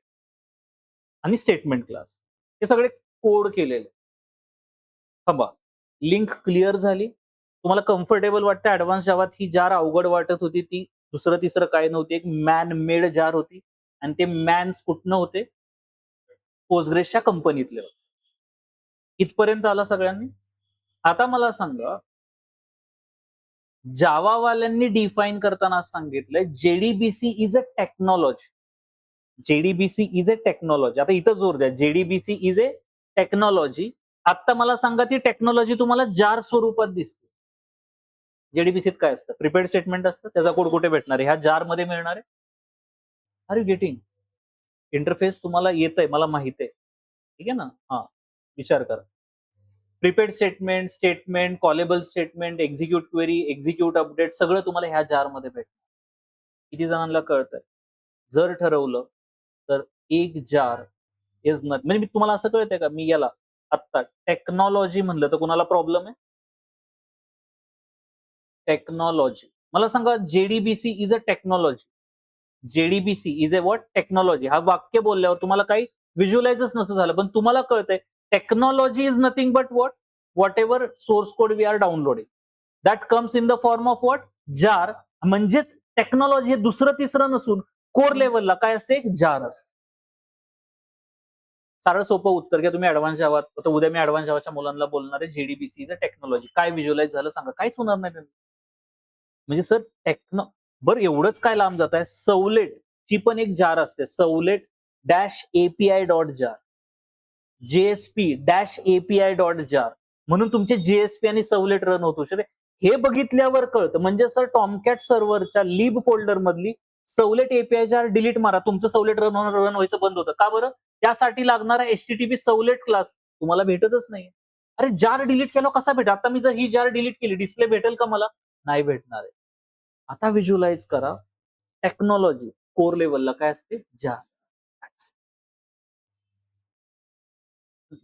आणि स्टेटमेंट क्लास. हे सगळे कोड केलेले. थांबा, लिंक क्लिअर झाली? तुम्हाला कम्फर्टेबल वाटतं? ऍडव्हान्स जावात ही जार अवघड वाटत होती, ती दुसरं तिसरं काय नव्हती, एक मॅन मेड जार होती. आणि ते मॅन्स कुठनं होते? पोस्टग्रेसच्या कंपनीतले होते. इथपर्यंत आला सगळ्यांनी? आता मला सांगा, जावावाल्यांनी डिफाईन करताना सांगितलंय JDBC is a technology. JDBC is a technology. आता इथं जोर द्या. JDBC is a technology. आता मला सांगा, ती टेक्नॉलॉजी तुम्हाला जार स्वरूपात दिसते. JDBCत काय असतं? प्रिपेड स्टेटमेंट असतं. त्याचा कोड कुठे भेटणार आहे? ह्या जारमध्ये मिळणार आहे. R you getting? इंटरफेस तुम्हाला येतंय, मला माहित आहे. ठीक आहे ना? हा, विचार करा. Prepaid statement, statement, callable statement, execute query, execute update सगळं तुम्हाला ह्या जारमध्ये भेटणार. किती जणांना कळतंय? जर ठरवलं तर एक जार इज नॉट, म्हणजे मी तुम्हाला असं कळतंय का? मी याला आत्ता टेक्नॉलॉजी म्हणलं तर कुणाला प्रॉब्लेम आहे? टेक्नॉलॉजी. मला सांगा, JDBC is a technology. JDBC is a what? Technology. हा वाक्य बोलल्यावर तुम्हाला काही व्हिज्युअलाइजच नसं झालं, पण तुम्हाला कळतंय technology is nothing but what? Whatever source code we are downloading that comes in the form of what? Jar. म्हणजेच टेक्नॉलॉजी हे दुसरं तिसरं नसून कोर लेवलला काय असते? एक जार असते. सरळ सोपं उत्तर घ्या तुम्ही. ऍडव्हान्स जावात, आता उद्या मी ऍडव्हान्स जावाच्या मुलांना बोलणार आहे JDBC इज अ टेक्नॉलॉजी. काय व्हिज्युअलाइज झालं सांगा? काहीच होणार नाही त्यांना. म्हणजे सर बरं, एवढंच काय लांब जात आहे? सवलेट ची पण एक जार असते. सवलेट डॅश API डॉट जार. JSP डॅश API डॉट जार. म्हणून तुमचे JSP आणि सवलेट रन होतो. हे बघितल्यावर कळतं. म्हणजे सर, टॉमकॅट सर्व्हरच्या लिब फोल्डर मधली सवलेट API जार डिलीट मारा. तुमचं सवलेट रन व्हायचं बंद होतं. का बरं? त्यासाठी लागणारा HTTP सवलेट क्लास तुम्हाला भेटतच नाही. अरे, जार डिलीट केला कसा भेटेल? आता मी जर ही जार डिलीट केली, डिस्प्ले भेटेल का मला? नाही भेटणार आहे. आता व्हिज्युअलाइज करा, टेक्नॉलॉजी कोर लेवलला काय असते? जार.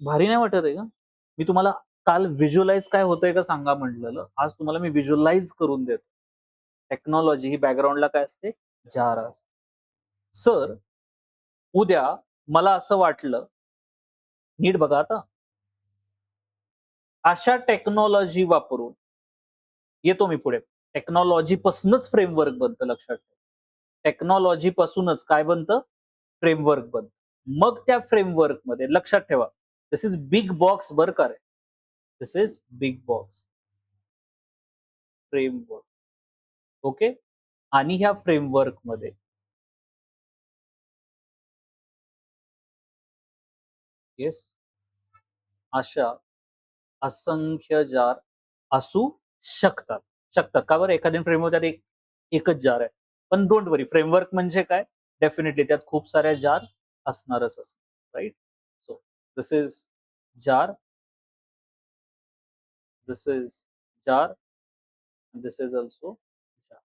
भारी नाही वाटत आहे का? मी तुम्हाला काल व्हिज्युअलाइज काय होतंय का सांगा म्हटलेलं. आज तुम्हाला मी व्हिज्युअलाइज करून देतो. टेक्नॉलॉजी ही बॅकग्राऊंडला काय असते? जार असते. सर, उद्या मला असं वाटलं, नीट बघा आता, अशा टेक्नॉलॉजी वापरून येतो मी पुढे. टेक्नॉलॉजी पासूनच फ्रेमवर्क बनतं, लक्षात ठेवा. टेक्नॉलॉजी पासूनच काय बनतं? फ्रेमवर्क बनतं. मग त्या फ्रेमवर्क मध्ये लक्षात ठेवा, दिस इज बिग बॉक्स बरं का रे. This is big box framework. Okay. आणि ह्या फ्रेमवर्क मध्ये येस, अशा असंख्य जार असू शकतात. का बरं? एखाद्या फ्रेमवर्क त्यात एकच जार आहे. पण डोंट वरी, फ्रेमवर्क म्हणजे काय? डेफिनेटली त्यात खूप साऱ्या जार असणारच असणार, right? So this is jar, this is jar, this is also jar.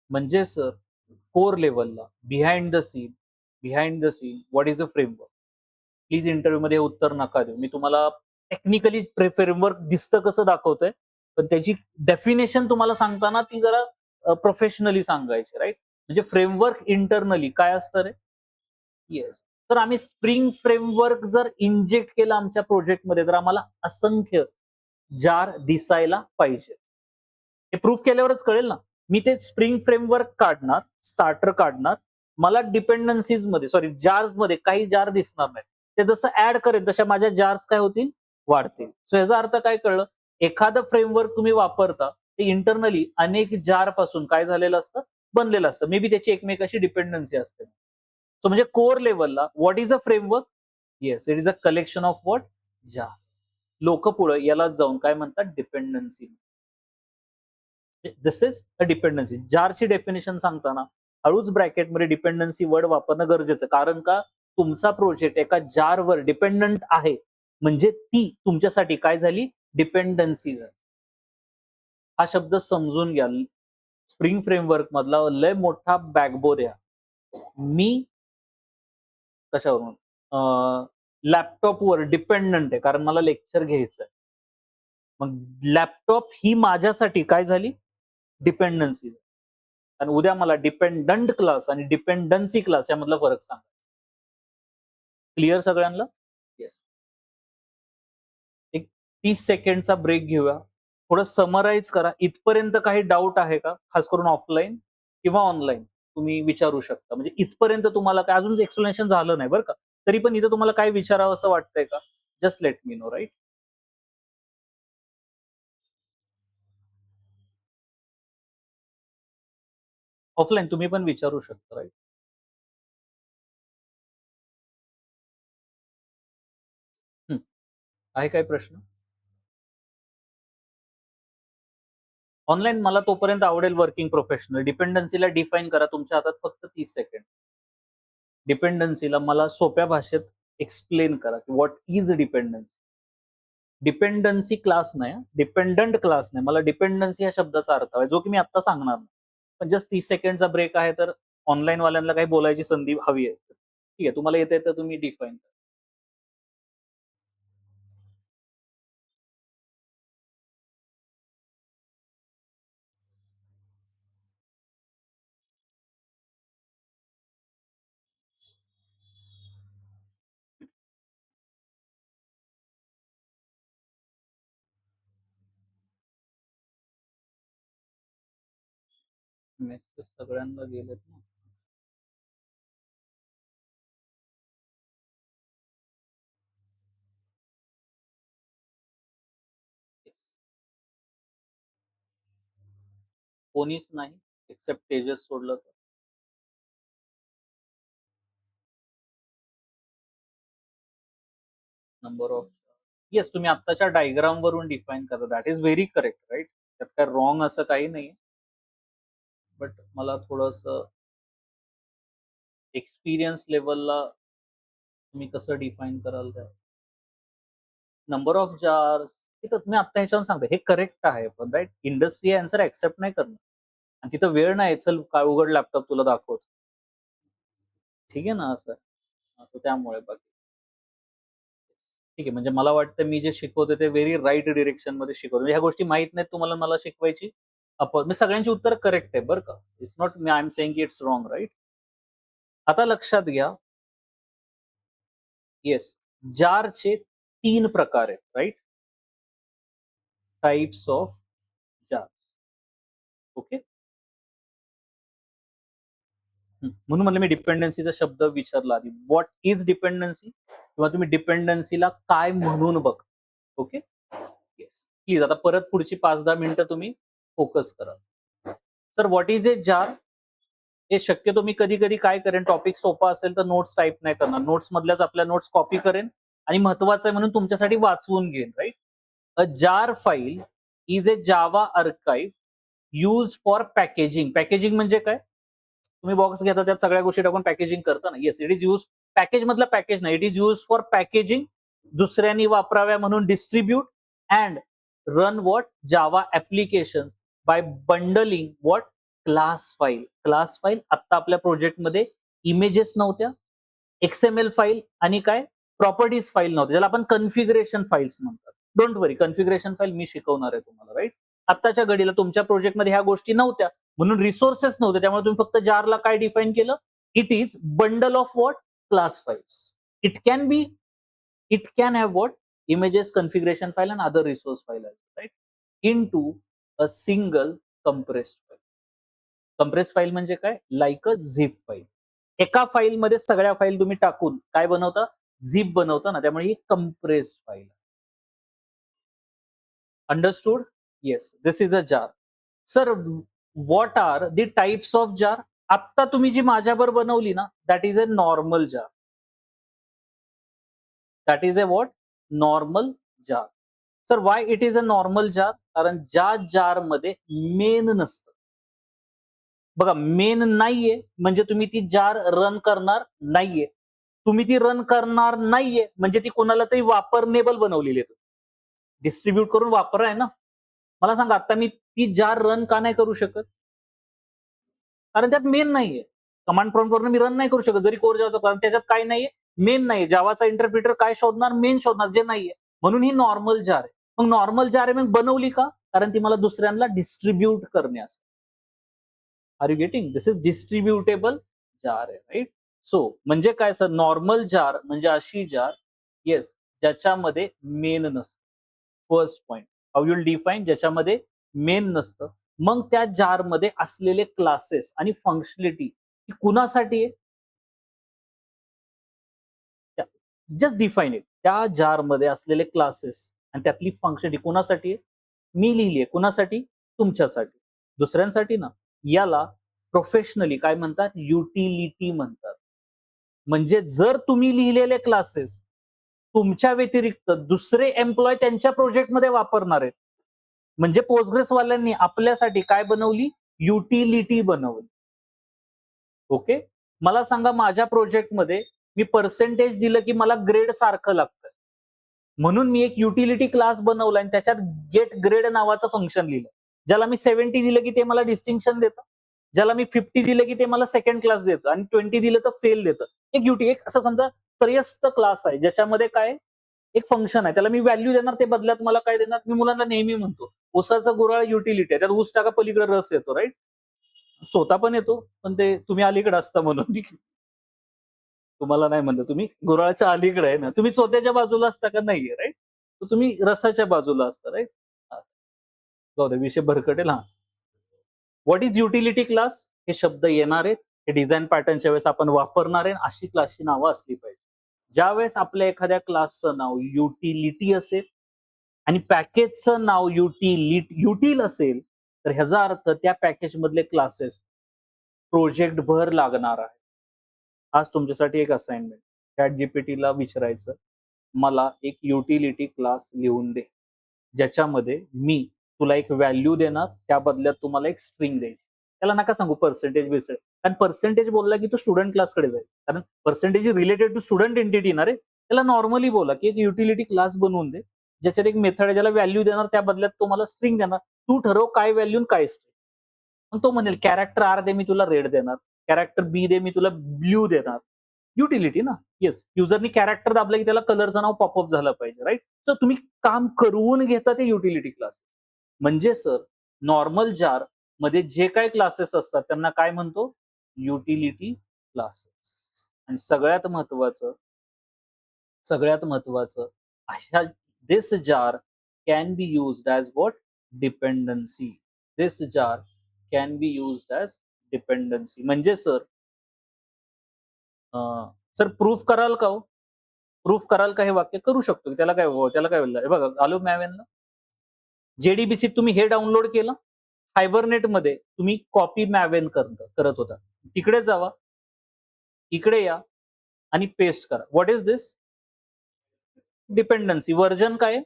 म्हणजे सर, कोर लेवलला behind the scene what is a framework? Please interview मध्ये उत्तर नका देऊ. मी तुम्हाला टेक्निकली फ्रेमवर्क दिसतं कसं दाखवतोय, पण त्याची डेफिनेशन तुम्हाला सांगताना ती जरा प्रोफेशनली सांगायची, राईट? म्हणजे फ्रेमवर्क इंटरनली काय असतं रे? येस. तर आम्ही स्प्रिंग फ्रेमवर्क जर इंजेक्ट केलं आमच्या प्रोजेक्टमध्ये, तर आम्हाला असंख्य जार दिसायला पाहिजे. हे प्रूफ केल्यावरच कळेल ना. मी ते स्प्रिंग फ्रेमवर्क काढणार, स्टार्टर काढणार. मला डिपेंडन्सीज मध्ये सॉरी जार्स मध्ये काही जार दिसणार नाही. ते जसं ऍड करेल तशा माझ्या जार्स काय होतील? वाढतील. सो याचा अर्थ काय कळलं? एखादं फ्रेमवर्क तुम्ही वापरता ते इंटरनली अनेक जार पासून काय झालेलं असतं? बनलेलं असतं. मे बी त्याची एकमेकाशी डिपेंडन्सी असते. सो म्हणजे कोर लेव्हलला what is a framework? Yes, it is a collection of what? Jar. लोक पुढे याला जाऊन काय म्हणतात? Dependency. This is a dependency. जारची डेफिनेशन सांगताना हळूच ब्रॅकेटमध्ये डिपेंडन्सी वर्ड वापरणं गरजेचं. कारण का? तुमचा प्रोजेक्ट एका जारवर डिपेंडंट आहे, म्हणजे ती तुमच्यासाठी काय झाली? डिपेंडन्सी झाली. हा शब्द समजून घ्या. स्प्रिंग फ्रेमवर्क मधला लय मोठा बॅकबोन आहे. मी कशावरून लॅपटॉपवर डिपेंडंट आहे, कारण मला लेक्चर घ्यायचं आहे. मग लॅपटॉप ही माझ्यासाठी काय झाली? डिपेंडन्सी. आणि उद्या मला डिपेंडंट क्लास आणि डिपेंडन्सी क्लास यामधला फरक सांगा. क्लिअर सगळ्यांना? येस. एक 30 सेकंडचा ब्रेक घेऊया. थोडं समराईज करा. इथपर्यंत काही डाऊट आहे का? खास करून ऑफलाईन किंवा ऑनलाईन तुम्ही विचारू शकता. म्हणजे इथपर्यंत तुम्हाला काय अजून एक्सप्लेनेशन झालं नाही बरं का. तरी पण इथं तुम्हाला काय विचारावं असं वाटतंय का? Just let me know, right? Offline तुम्ही पण विचारू शकता, राईट? आहे काय प्रश्न? ऑनलाईन मला तोपर्यंत आवडेल वर्किंग प्रोफेशनल. डिपेंडन्सीला डिफाईन करा. तुमच्या हातात फक्त 30 सेकंड. डिपेंडन्सीला मला सोप्या भाषेत एक्सप्लेन करा की what is dependency. Dependency class नाही, डिपेंडंट क्लास नाही. मला डिपेंडन्सी या शब्दाचा अर्थ आहे, जो की मी आता सांगणार नाही. पण जस्ट 30 सेकंडचा ब्रेक आहे, तर ऑनलाईन वाल्यांना काही बोलायची संधी हवी आहे. ठीक आहे, तुम्हाला येते तर तुम्ही डिफाईन करा. मेसेज सगळ्यांना गेलेत ना? Yes. कोणीच नाही एक्सेप्ट तेजस सोडलं तर. Number of. येस, तुम्ही आत्ताच्या डायग्राम वरून डिफाईन करा. That is very correct, right? त्यात काय रॉंग असं काही नाही. बट मला थोडस एक्सपिरियन्स लेवलला तुम्ही कसं डिफाईन कराल काय? नंबर ऑफ जार्स हे तर तुम्ही आता ह्याच्यावर सांगता, हे करेक्ट आहे, पण राईट इंडस्ट्री आन्सर ऍक्सेप्ट नाही करणार. आणि तिथं वेळ नाही, चल काय उघड लॅपटॉप तुला दाखवतो. ठीक आहे ना असं? तर त्यामुळे बाकी ठीक आहे. म्हणजे मला वाटतं मी जे शिकवतो ते व्हेरी राईट डिरेक्शन मध्ये शिकवतो. म्हणजे ह्या गोष्टी माहित नाहीत तुम्हाला, मला शिकवायची मी सगळ्यांची उत्तर करेक्ट आहे बरं का. It's not me I am saying it's wrong, right? आता लक्षात घ्या. येस, जारचे 3 प्रकार आहेत, राईट? Types of jars. ओके. म्हणून म्हणलं मी डिपेंडन्सीचा शब्द विचारला आधी. What is dependency? किंवा तुम्ही डिपेंडन्सीला काय म्हणून बघता. ओके. येस, प्लीज आता परत पुढची 5-10 मिनिटं तुम्ही फोकस करा. Sir what is a jar? हे शक्यतो मी कधी कधी काय करेन, टॉपिक सोपा असेल तर नोट्स टाईप नाही करणार, नोट्स मधल्याच आपल्या नोट्स कॉपी करेन आणि महत्वाचं आहे म्हणून तुमच्यासाठी वाचवून घेईन, right? A jar file is a Java archive use for packaging. Packaging म्हणजे काय? तुम्ही बॉक्स घेता त्यात सगळ्या गोष्टी टाकून पॅकेजिंग करता ना. Yes, it is use. Package मधला पॅकेज नाही, it is use for packaging, दुसऱ्यांनी वापराव्या म्हणून distribute and run what Java application by bundling what class file. Class file आता आपल्या प्रोजेक्टमध्ये इमेजेस नव्हत्या, एक्सएमएल फाईल आणि काय प्रॉपर्टीज फाईल नव्हते, ज्याला आपण कन्फिगरेशन फाईल्स म्हणतात. डोंट वरी, कन्फिगरेशन फाईल मी शिकवणार आहे तुम्हाला, राईट. आत्ताच्या घडीला तुमच्या प्रोजेक्टमध्ये ह्या गोष्टी नव्हत्या, म्हणून रिसोर्सेस नव्हते, त्यामुळे तुम्ही फक्त जारला काय डिफाईन केलं? It is bundle of what? Class files. It can have what? Images, configuration file and other resource file, right, into a single compressed file. Compress file म्हणजे काय? Like a zip file. एका फाईलमध्ये सगळ्या file तुम्ही टाकून काय बनवता? Zip बनवता ना, त्यामुळे ही compressed file. Understood? Yes, this is a jar. Sir, what are the types of jar? आत्ता तुम्ही जी माझ्यावर बनवली ना, that is a normal jar. That is a what? Normal jar. Sir, why it is a normal jar? कारण ज्या जार मध्ये main नसतं. बघा, मेन नाहीये म्हणजे तुम्ही ती जार रन करणार नाहीये. तुम्ही ती रन करणार नाहीये म्हणजे ती कोणाला तरी वापरनेबल बनवलेली आहे. डिस्ट्रीब्यूट करून वापर आहे ना. मला सांगा, आता मी ती जार रन का नाही करू शकत? कारण त्यात मेन नाहीये. कमांड प्रॉम्प्ट वरून मी रन नाही करू शकत, जरी कोर जावाचा, कारण त्याच्यात काय नाहीये? मेन नाहीये. जावाचा इंटरप्रिटर काय शोधणार? मेन शोधणार, जे नाहीये. म्हणून ही नॉर्मल जार आहे. मग नॉर्मल जार आहे, मग बनवली का? कारण ती मला दुसऱ्यांना डिस्ट्रीब्यूट करण्यास. Are you getting? This is distributable jar आहे, राईट. सो म्हणजे काय सर? नॉर्मल जार म्हणजे अशी जार, येस, ज्याच्यामध्ये मेन नसतं. First point, how you'll define? ज्याच्यामध्ये मेन नसतं. मग त्या जारमध्ये असलेले क्लासेस आणि फंक्शनॅलिटी कुणासाठी आहे? Just define it. त्या जारमध्ये असलेले क्लासेस आणि त्यातली फंक्शनॅलिटी कुणासाठी आहे? मी लिहिली आहे. कुणासाठी? तुमच्यासाठी. दुसऱ्यांसाठी ना. याला प्रोफेशनली काय म्हणतात? युटिलिटी म्हणतात. म्हणजे जर तुम्ही लिहिलेले क्लासेस तुमच्या व्यतिरिक्त दुसरे एम्प्लॉय त्यांच्या प्रोजेक्टमध्ये वापरणार आहेत, म्हणजे पोस्टग्रेसवाल्यांनी आपल्यासाठी काय बनवली? युटिलिटी बनवली. ओके. मला सांगा, माझ्या प्रोजेक्टमध्ये मी पर्सेंटेज दिलं की मला ग्रेड सारखं लागतं, म्हणून मी एक युटिलिटी क्लास बनवला आणि त्याच्यात गेट ग्रेड नावाचं फंक्शन लिहिलं. ज्याला मी 70 दिलं की ते मला डिस्टिंक्शन देतं, ज्याला मी 50 दिलं की ते मला सेकंड क्लास देतं, आणि 20 दिलं तर फेल देतं. एक असं समजा त्रयस्थ क्लास आहे, ज्याच्यामध्ये काय? एक फंक्शन आहे, त्याला मी व्हॅल्यू देणार, ते बदल्यात मला काय देणार? मी मुलांना नेहमी म्हणतो, ऊसाचा गुराळ युटिलिटी आहे, त्यात ऊस टाका, पलीकडे रस येतो, राईट. स्वतः पण येतो, पण ते तुम्ही अलीकडे असता म्हणून. तुम्हाला नाही म्हणलं, तुम्ही गुराळच्या अलीकडे आहे ना, तुम्ही स्वतःच्या बाजूला असता का? नाहीये, राईट. तर तुम्ही रसाच्या बाजूला असता, राईट. जाऊ दे, विषय भरकटेल. हा, व्हॉट इज युटिलिटी क्लास? हे शब्द येणार आहेत, हे डिझाईन पॅटर्नच्या वेळेस आपण वापरणार आहे. अशी क्लासची नावं असली पाहिजे. ज्या वेळेस आपल्या एखाद्या क्लासचं नाव युटिलिटी असेल आणि पॅकेजचं नाव युटिल असेल, तर ह्याचा अर्थ त्या पॅकेज मधले क्लासेस प्रोजेक्ट भर लागणार आहे. आज तुमच्यासाठी एक असाइनमेंट, चॅट जीपीटीला विचारायचं, मला एक युटिलिटी क्लास लिहून दे, ज्याच्यामध्ये मी तुला एक व्हॅल्यू देणार, त्या बदल्यात तुम्हाला एक स्ट्रिंग द्यायची. त्याला नका सांगू पर्सेंटेज बेस्ड, कारण पर्सेंटेज बोलला की तो स्टुडंट क्लासकडे जाईल, कारण percentage is related to student entity ना रे. त्याला नॉर्मली बोला की एक युटिलिटी क्लास बनवून दे, ज्याच्यात एक मेथड आहे, ज्याला व्हॅल्यू देणार, त्या बदल्यात तो मला स्ट्रिंग देणार. तू ठरव काय व्हॅल्यू काय स्ट्रिंग. मग तो म्हणेल, कॅरेक्टर आर दे, मी तुला रेड देणार, कॅरेक्टर बी दे, मी तुला ब्ल्यू देणार. युटिलिटी ना. येस, युजरनी कॅरेक्टर दाबलं की त्याला कलरचं नाव पॉपअप झालं पाहिजे, राईट. सो तुम्ही काम करून घेता ते युटिलिटी क्लास. म्हणजे सर, नॉर्मल जार मध्ये जे काही क्लासेस असतात त्यांना काय म्हणतो? Utility classes. आणि सगळ्यात महत्वाचं, अशा this jar can be used as what? Dependency. This jar can be used as dependency. म्हणजे सर प्रूफ कराल का हो? प्रूफ कराल का हे वाक्य? करू शकतो. त्याला काय बोललं? हे बघा, आलो मॅवेनला. जेडीबीसी तुम्ही हे डाउनलोड केलं, हायबरनेटमध्ये तुम्ही कॉपी मॅवेन करत होता. तिकडे जावा, इकडे या आणि पेस्ट करा. What is this? Dependency. Version काय?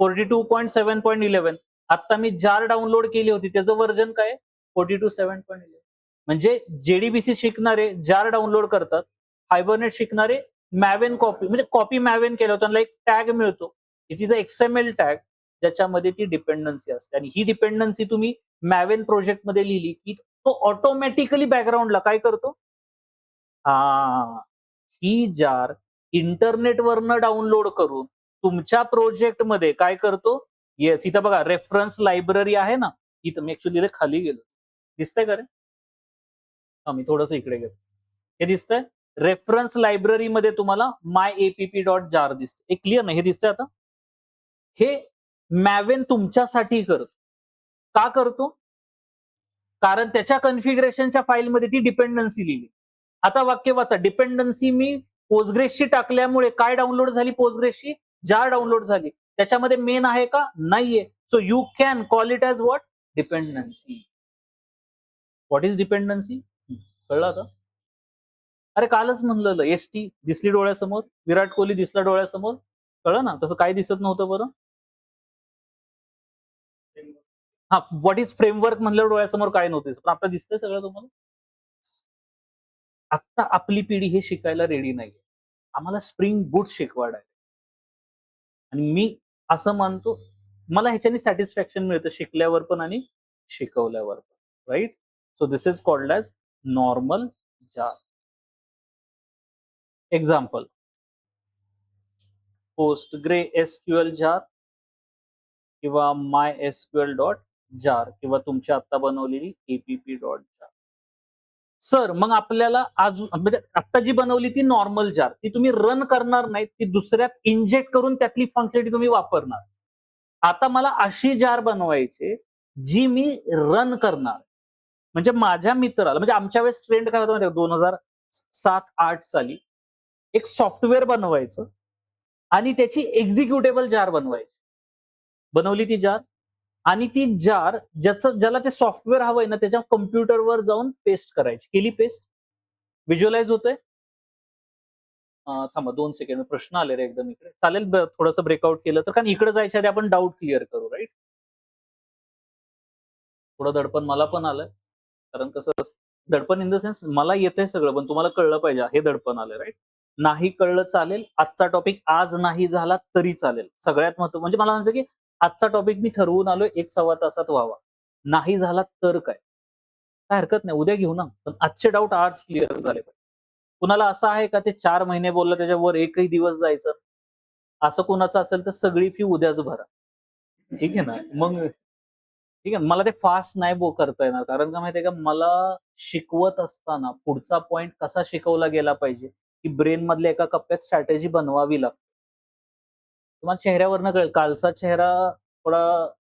42.7.11. आता मी जार डाउनलोड केली होती, त्याचं व्हर्जन काय? 42.7.11. म्हणजे जेडीबीसी शिकणारे जार डाउनलोड करतात, हायबरनेट शिकणारे मॅवेन कॉपी, म्हणजे कॉपी मॅवेन केलं होतं, त्यांना एक टॅग मिळतो, it is a XML tag, ज्याच्यामध्ये ती डिपेंडन्सी असते. आणि ही डिपेंडन्सी तुम्ही मॅवेन प्रोजेक्टमध्ये लिहिली की तो ऑटोमॅटिकली बॅकग्राऊंडला काय करतो? हा, ही जार इंटरनेटवरनं डाउनलोड करून तुमच्या प्रोजेक्टमध्ये काय करतो, येस इथं बघा रेफरन्स लायब्ररी आहे ना, इथं मी ऍक्च्युली खाली गेलो. दिसतंय का रे? हा मी थोडंसं इकडे गेलो. हे दिसतंय? रेफरन्स लायब्ररीमध्ये तुम्हाला myapp.jar दिसतं. हे क्लिअर नाही? हे दिसतंय आता? हे मॅवेन तुमच्यासाठी करतो. का करतो? कारण त्याच्या कॉन्फिगरेशनच्या फाईलमध्ये ती डिपेंडन्सी लिहिली. आता वाक्य वाचा. डिपेंडन्सी मी पोस्टग्रेसची टाकल्यामुळे काय डाउनलोड झाली पोस्टग्रेसची? जार डाउनलोड झाली. त्याच्यामध्ये मेन आहे का? नाहीये. So you can call it as what? Dependency. What is dependency? कळलं आता? अरे कालच म्हणलेलं एसटी दिसली डोळ्यासमोर, विराट कोहली दिसला डोळ्यासमोर. कळलं ना? तसं काय दिसत नव्हतं बरं? हा व्हॉट इज फ्रेमवर्क म्हणल्यावर डोळ्यासमोर काय नव्हतं दिसत. पण आता दिसतंय सगळं तुम्हाला? आता आपली पिढी हे शिकायला रेडी नाहीये. आम्हाला स्प्रिंग बूट शिकवाड आहे. आणि मी असं मानतो, मला ह्याच्याने सॅटिस्फॅक्शन मिळतं शिकल्यावर पण आणि शिकवल्यावर पण. Right? So this is called as normal jar. Example PostgreSQL जार किंवा MySQL.jar किंवा तुमची आता बनवलेली app.jar. सर मग आपल्याला अजून म्हणजे आता जी बनवली ती नॉर्मल जार, ती तुम्ही रन करणार नाही, ती दुसऱ्यात इंजेक्ट करून त्यातली फंक्शनॅलिटी तुम्ही वापरणार. आता मला अशी जार बनवायची जी मी रन करणार. म्हणजे माझ्या मित्राला म्हणजे आमच्या वेळेस ट्रेंड काय होतं माहिती 2007-8 साली एक सॉफ्टवेअर बनवायचं आणि त्याची एक्झिक्युटेबल जार बनवायची. बनवली ती जार आणि ती जार ज्याला ते सॉफ्टवेअर हवंय ना त्याच्या कम्प्युटरवर जाऊन पेस्ट करायची. केली पेस्ट? व्हिज्युअलाइज होतंय? थांबा 2 सेकंड प्रश्न आले रे एकदम इकडे. चालेल थोडंसं ब्रेकआउट केलं तर, कारण इकडे जायच्या आधी आपण डाऊट क्लिअर करू. राईट? थोडं दडपण मला पण आलंय. कारण कसं दडपण इन द सेन्स मला येतंय सगळं, पण तुम्हाला कळलं पाहिजे हे दडपण आलंय. राईट? नाही कळलं चालेल. आजचा टॉपिक आज नाही झाला तरी चालेल. सगळ्यात महत्त्व म्हणजे मला म्हणायचं की आजचा टॉपिक मी ठरवून आलोय 1-1.25 तासात व्हावा. नाही झाला तर काय? काय हरकत नाही. उद्या घेऊ ना. पण आजचे डाऊट आज क्लिअर झाले पाहिजे. कुणाला असं आहे का ते 4 महिने बोललं त्याच्यावर एकही दिवस जायचं? असं कुणाचं असेल तर सगळी फी उद्याच भरा. ठीक आहे ना? मग ठीक आहे. मला ते फास्ट नाही करता येणार. कारण का माहितीये का मला शिकवत असताना पुढचा पॉइंट कसा शिकवला गेला पाहिजे, की ब्रेन मधल्या एका कप्प्यात स्ट्रॅटेजी बनवावी लागते. तुम्हाला चेहऱ्यावरनं कळेल. कालचा चेहरा थोडा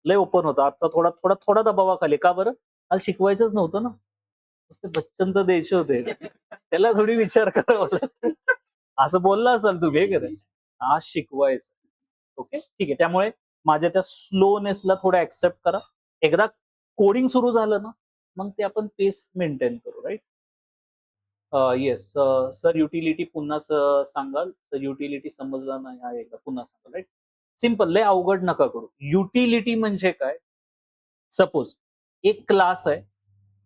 लय ओपन होता. आजचा थोडा थोडा थोडा दबावाखाली. का बरं? काल शिकवायचंच नव्हतं ना. नुसते बच्चन तर द्यायचे होते. त्याला थोडी विचार करावा लागतो. असं बोलला असाल तुम्ही, हे खरं. आज शिकवायचं. ओके? ठीक आहे. त्यामुळे माझ्या त्या स्लोनेसला थोडं ॲक्सेप्ट करा. एकदा कोडिंग सुरू झालं ना, मग ते आपण पेस मेंटेन करू. राइट? येस. सर युटिलिटी पुन्हा सांगाल? सर युटिलिटी समजलं नाही आहे एकदा पुन्हा सांगाल. राइट? सिंपल लय अवघड नका करू. युटिलिटी म्हणजे काय? सपोज एक क्लास आहे.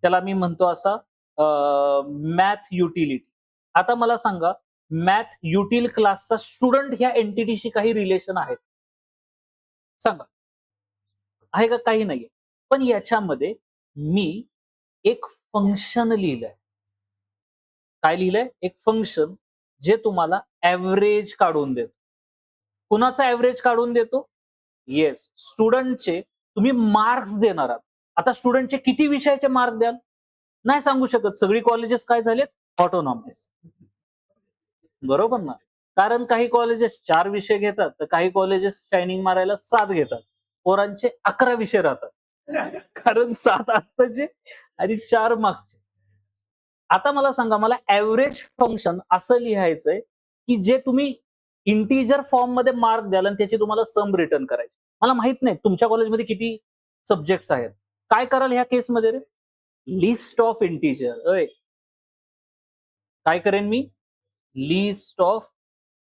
त्याला मी म्हणतो असा मॅथ युटिलिटी. आता मला सांगा मॅथ युटिल क्लासचा स्टुडंट ह्या एंटिटीशी काही रिलेशन आहे? सांगा. आहे का? काही नाहीये. पण याच्यामध्ये मी एक फंक्शन लिहिलंय. काय लिहिलंय? एक फंक्शन जे तुम्हाला एव्हरेज काढून देतो. कुणाचा एव्हरेज काढून देतो? येस, स्टुडंटचे तुम्ही मार्क्स देणार आहात. आता स्टुडंटचे किती विषयाचे मार्क द्याल? नाही सांगू शकत. सगळी कॉलेजेस काय झालेत? ऑटोनॉमस. बरोबर ना? कारण काही कॉलेजेस 4 विषय घेतात, तर काही कॉलेजेस शायनिंग मारायला 7 घेतात. पोरांचे 11 विषय राहतात. कारण 7 आत्ताचे आणि 4 मागचे. आता मला सांगा, मला एव्हरेज फंक्शन असं लिहायचंय, की जे तुम्ही इंटिजर फॉर्ममध्ये मार्क द्याल आणि त्याची तुम्हाला सम रिटर्न करायची. मला माहित नाही तुमच्या कॉलेजमध्ये किती सब्जेक्ट्स आहेत. काय कराल ह्या केसमध्ये रे? List of integer. काय करेन मी? List of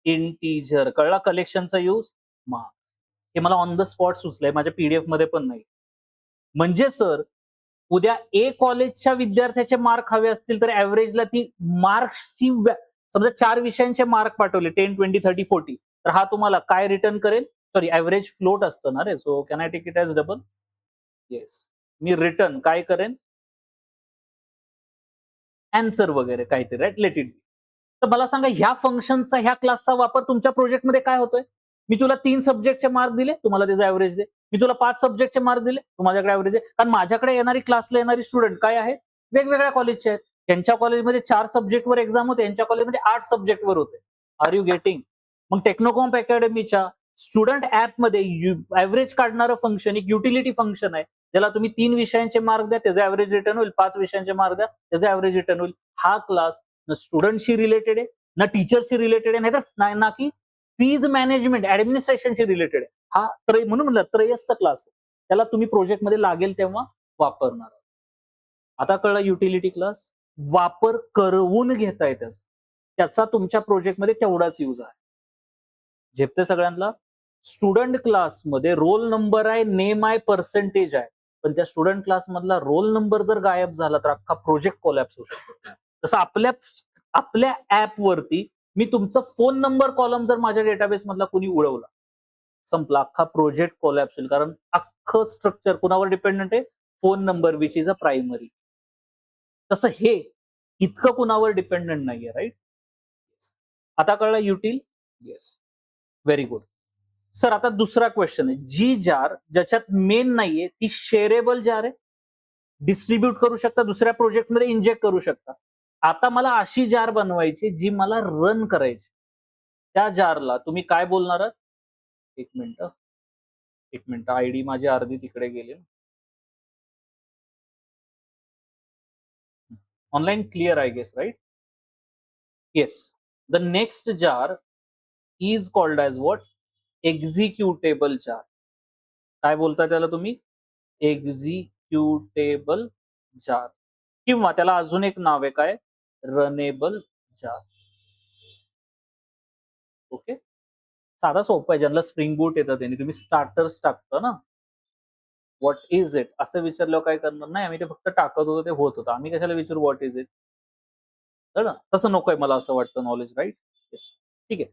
integer. कळला कलेक्शनचा यूज? मार्क्स. हे मला ऑन द स्पॉट सुचलंय. माझ्या पीडीएफ मध्ये पण नाही. म्हणजे सर उद्या ए कॉलेजच्या विद्यार्थ्याचे मार्क हवे असतील तर एव्हरेजला ती मार्क्सची समजा 4 विषयांचे मार्क पाठवले 10, 20, 30, 40 तर हा तुम्हाला काय रिटर्न करेल? सॉरी एव्हरेज फ्लोट असतं ना रे. So can I take it as double? Yes. मी रिटर्न काय करेन? आन्सर वगैरे काहीतरी. राईट? Let it be. तर मला सांगा ह्या फंक्शनचा ह्या क्लासचा वापर तुमच्या प्रोजेक्टमध्ये काय होतोय? मी तुला 3 सब्जेक्टचे मार्क दिले, तुम्हाला त्याचा एव्हरेज दे. मी तुला 5 सब्जेक्टचे मार्क दिले, तू माझ्याकडे एव्हरेज दे. कारण माझ्याकडे येणारी क्लासला येणारी स्टुडंट काय आहे? वेगवेगळ्या कॉलेजचे आहेत. त्यांच्या कॉलेजमध्ये 4 सब्जेक्टवर एक्झाम होते, यांच्या कॉलेजमध्ये 8 सब्जेक्टवर होते. Are you getting? मग टेक्नोकॉम्प अकॅडमीच्या स्टुडंट ॲपमध्ये एव्हरेज काढणारं फंक्शन एक युटिलिटी फंक्शन आहे. ज्याला तुम्ही 3 विषयांचे मार्क द्या, त्याचा एव्हरेज रिटर्न होईल. 5 विषयांचे मार्क द्या, त्याचा एव्हरेज रिटर्न होईल. हा क्लास ना स्टुडंटशी रिलेटेड आहे, ना टीचरशी रिलेटेड आहे, नाही ना की फीज मॅनेजमेंट ऍडमिनिस्ट्रेशनशी रिलेटेड आहे. हा म्हणून म्हणलं त्रयस्थ क्लास आहे. त्याला तुम्ही प्रोजेक्टमध्ये लागेल तेव्हा वापरणार. आता कळलं युटिलिटी क्लास वापर करवून घेताय त्याचा तुमच्या प्रोजेक्टमध्ये तेवढाच यूज आहे. झेपते सगळ्यांना? स्टुडंट क्लासमध्ये रोल नंबर आहे, नेम आहे, पर्सेंटेज आहे. पण त्या स्टुडंट क्लास मधला रोल नंबर जर गायब झाला तर अख्खा प्रोजेक्ट कोलॅप्स होऊ शकतो. तसं आपल्या ऍप वरती मी तुमचा फोन नंबर कॉलम जर माझ्या डेटाबेस मधला कुणी उडवला, संपला, अख्खा प्रोजेक्ट कोलॅप्स होईल. कारण अख्खं स्ट्रक्चर कुणावर डिपेंडंट आहे? Phone number which is a primary. तसं हे इतकं कुणावर डिपेंडंट नाहीये, राईट? आता कळलं util? Yes, very good. Sir आता दुसरा क्वेश्चन आहे, जी जार ज्याच्यात मेन नाहीये ती शेअरेबल जार आहे, डिस्ट्रीब्यूट करू शकता, दुसऱ्या प्रोजेक्टमध्ये इंजेक्ट करू शकता. आता मला अशी जार बनवायची जी मला रन करायची. त्या जारला तुम्ही काय बोलणार आहात? एक मिनिट, आयडी माझी अर्धी तिकडे गेली. Online clear I guess, right? Yes. The next jar is called as what? Executable jar. काय बोलता त्याला तुम्ही? एक्झिक्युटेबल जार, किंवा त्याला अजून एक नाव आहे काय? रनेबल जार. ओके, साधा सोपं आहे. ज्यांना स्प्रिंग बूट येतं त्यांनी तुम्ही स्टार्टर्स टाकता ना, व्हॉट इज इट असं विचारल्यावर काय करणार? नाही, आम्ही ते फक्त टाकत होतो, ते होत होतं. आम्ही कशाला विचारू व्हॉट इज इट? ना तसं नकोय मला असं वाटतं नॉलेज, राईट? येस, ठीक आहे.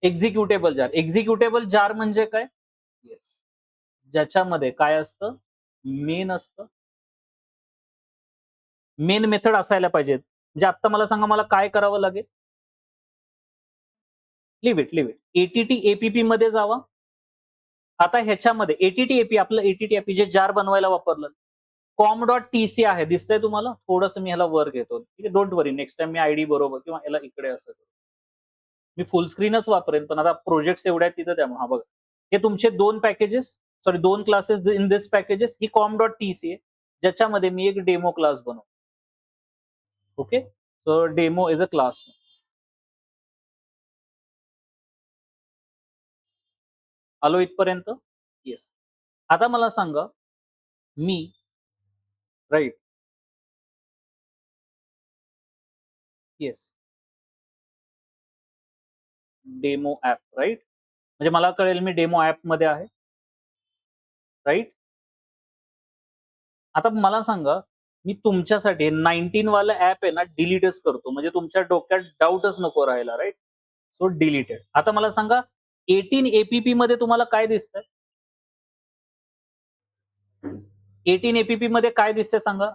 एक्झिक्युटेबल जार. एक्झिक्युटेबल जार म्हणजे काय? येस, ज्याच्यामध्ये काय असतं? मेन असतं. मेन मेथड असायला पाहिजेत. म्हणजे आता मला सांगा, मला काय करावं लागेल? Leave it. एटीटी एपीपी मध्ये जावा. आता ह्याच्यामध्ये एटीटी एपी, आपलं एटीटी एपी जे जार बनवायला वापरलं, com.tc आहे, दिसतंय तुम्हाला? थोडंसं मी ह्याला वर घेतो, ठीक आहे? Don't worry, next time me ID बरोबर किंवा याला इकडे असं करू. मी फुल स्क्रीनच वापरेन, पण आता प्रोजेक्ट एवढ्या आहेत तिथं त्यामुळे. हा बघा, हे तुमचे 2 क्लासेस इन दिस पॅकेजेस. ही com.tc आहे, ज्याच्यामध्ये मी एक डेमो क्लास बनवतो. Okay, so demo is a class. आलो इथपर्यंत? येस. आता मला सांगा, मी right, yes, demo app, right? म्हणजे मला कळेल मी डेमो ऍप मध्ये आहे, राईट? आता मला सांगा, मी तुमच्यासाठी 19 वाला ऍप आहे ना डिलीटच करतो, म्हणजे तुमच्या डोक्यात डाऊटच नको राहायला, राईट? So deleted. आता मला सांगा, 18 एपीपी मध्ये तुम्हाला काय दिसतंय? 18 एपीपी मध्ये काय दिसतंय सांगा?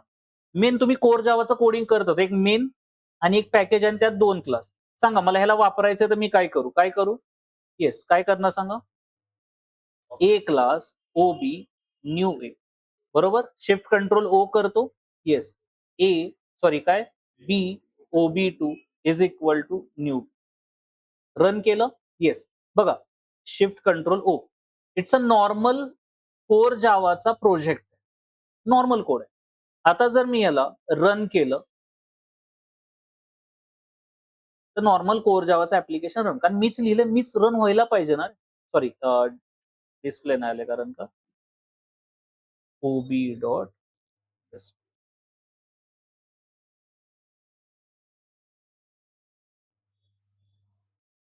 मेन तुम्ही कोर जावाचं कोडिंग करत होता, एक मेन आणि एक पॅकेज आणि त्यात 2 क्लास. सांगा मला ह्याला वापरायचं तर मी काय करू? येस, काय करणार सांगा? ए क्लास ओबी न्यू ए, बरोबर? शिफ्ट कंट्रोल ओ करतो. येस, ए सॉरी काय? B OB two is equal to new. Run केलं. येस, बघा, shift control O. It's a normal core जावाचा प्रोजेक्ट, नॉर्मल कोड आहे. आता जर मी याला रन केलं तर नॉर्मल कोर जावाचं ऍप्लिकेशन रन, कारण मीच लिहिलं, मीच रन व्हायला पाहिजे ना. सॉरी, डिस्प्ले नाही आले कारण का ओबी डॉट.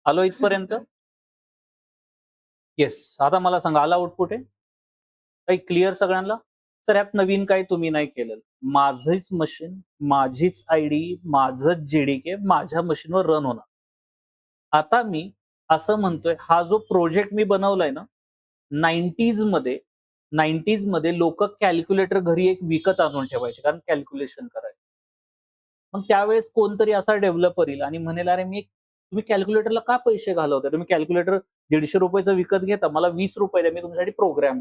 आलो इथपर्यंत? येस. आता मला सांगा, आला आउटपुट आहे काही क्लिअर सगळ्यांना? सर ह्यात नवीन काही तुम्ही नाही केलेलं. माझंच मशीन, माझीच आयडी, माझंच जेडीके माझ्या मशीनवर रन होणार. आता मी असं म्हणतोय, हा जो प्रोजेक्ट मी बनवलाय ना, 90s मध्ये लोक कॅल्क्युलेटर घरी एक विकत आणून ठेवायचे, कारण कॅल्क्युलेशन करायचं. मग त्यावेळेस कोणतरी असा डेव्हलपर येईल आणि म्हणेल अरे तुम्ही कॅल्क्युलेटरला का पैसे घालवताय, तुम्ही कॅल्क्युलेटर 150 रुपयाचं विकत घेता, मला 20 रुपये द्या, मी तुमच्यासाठी प्रोग्राम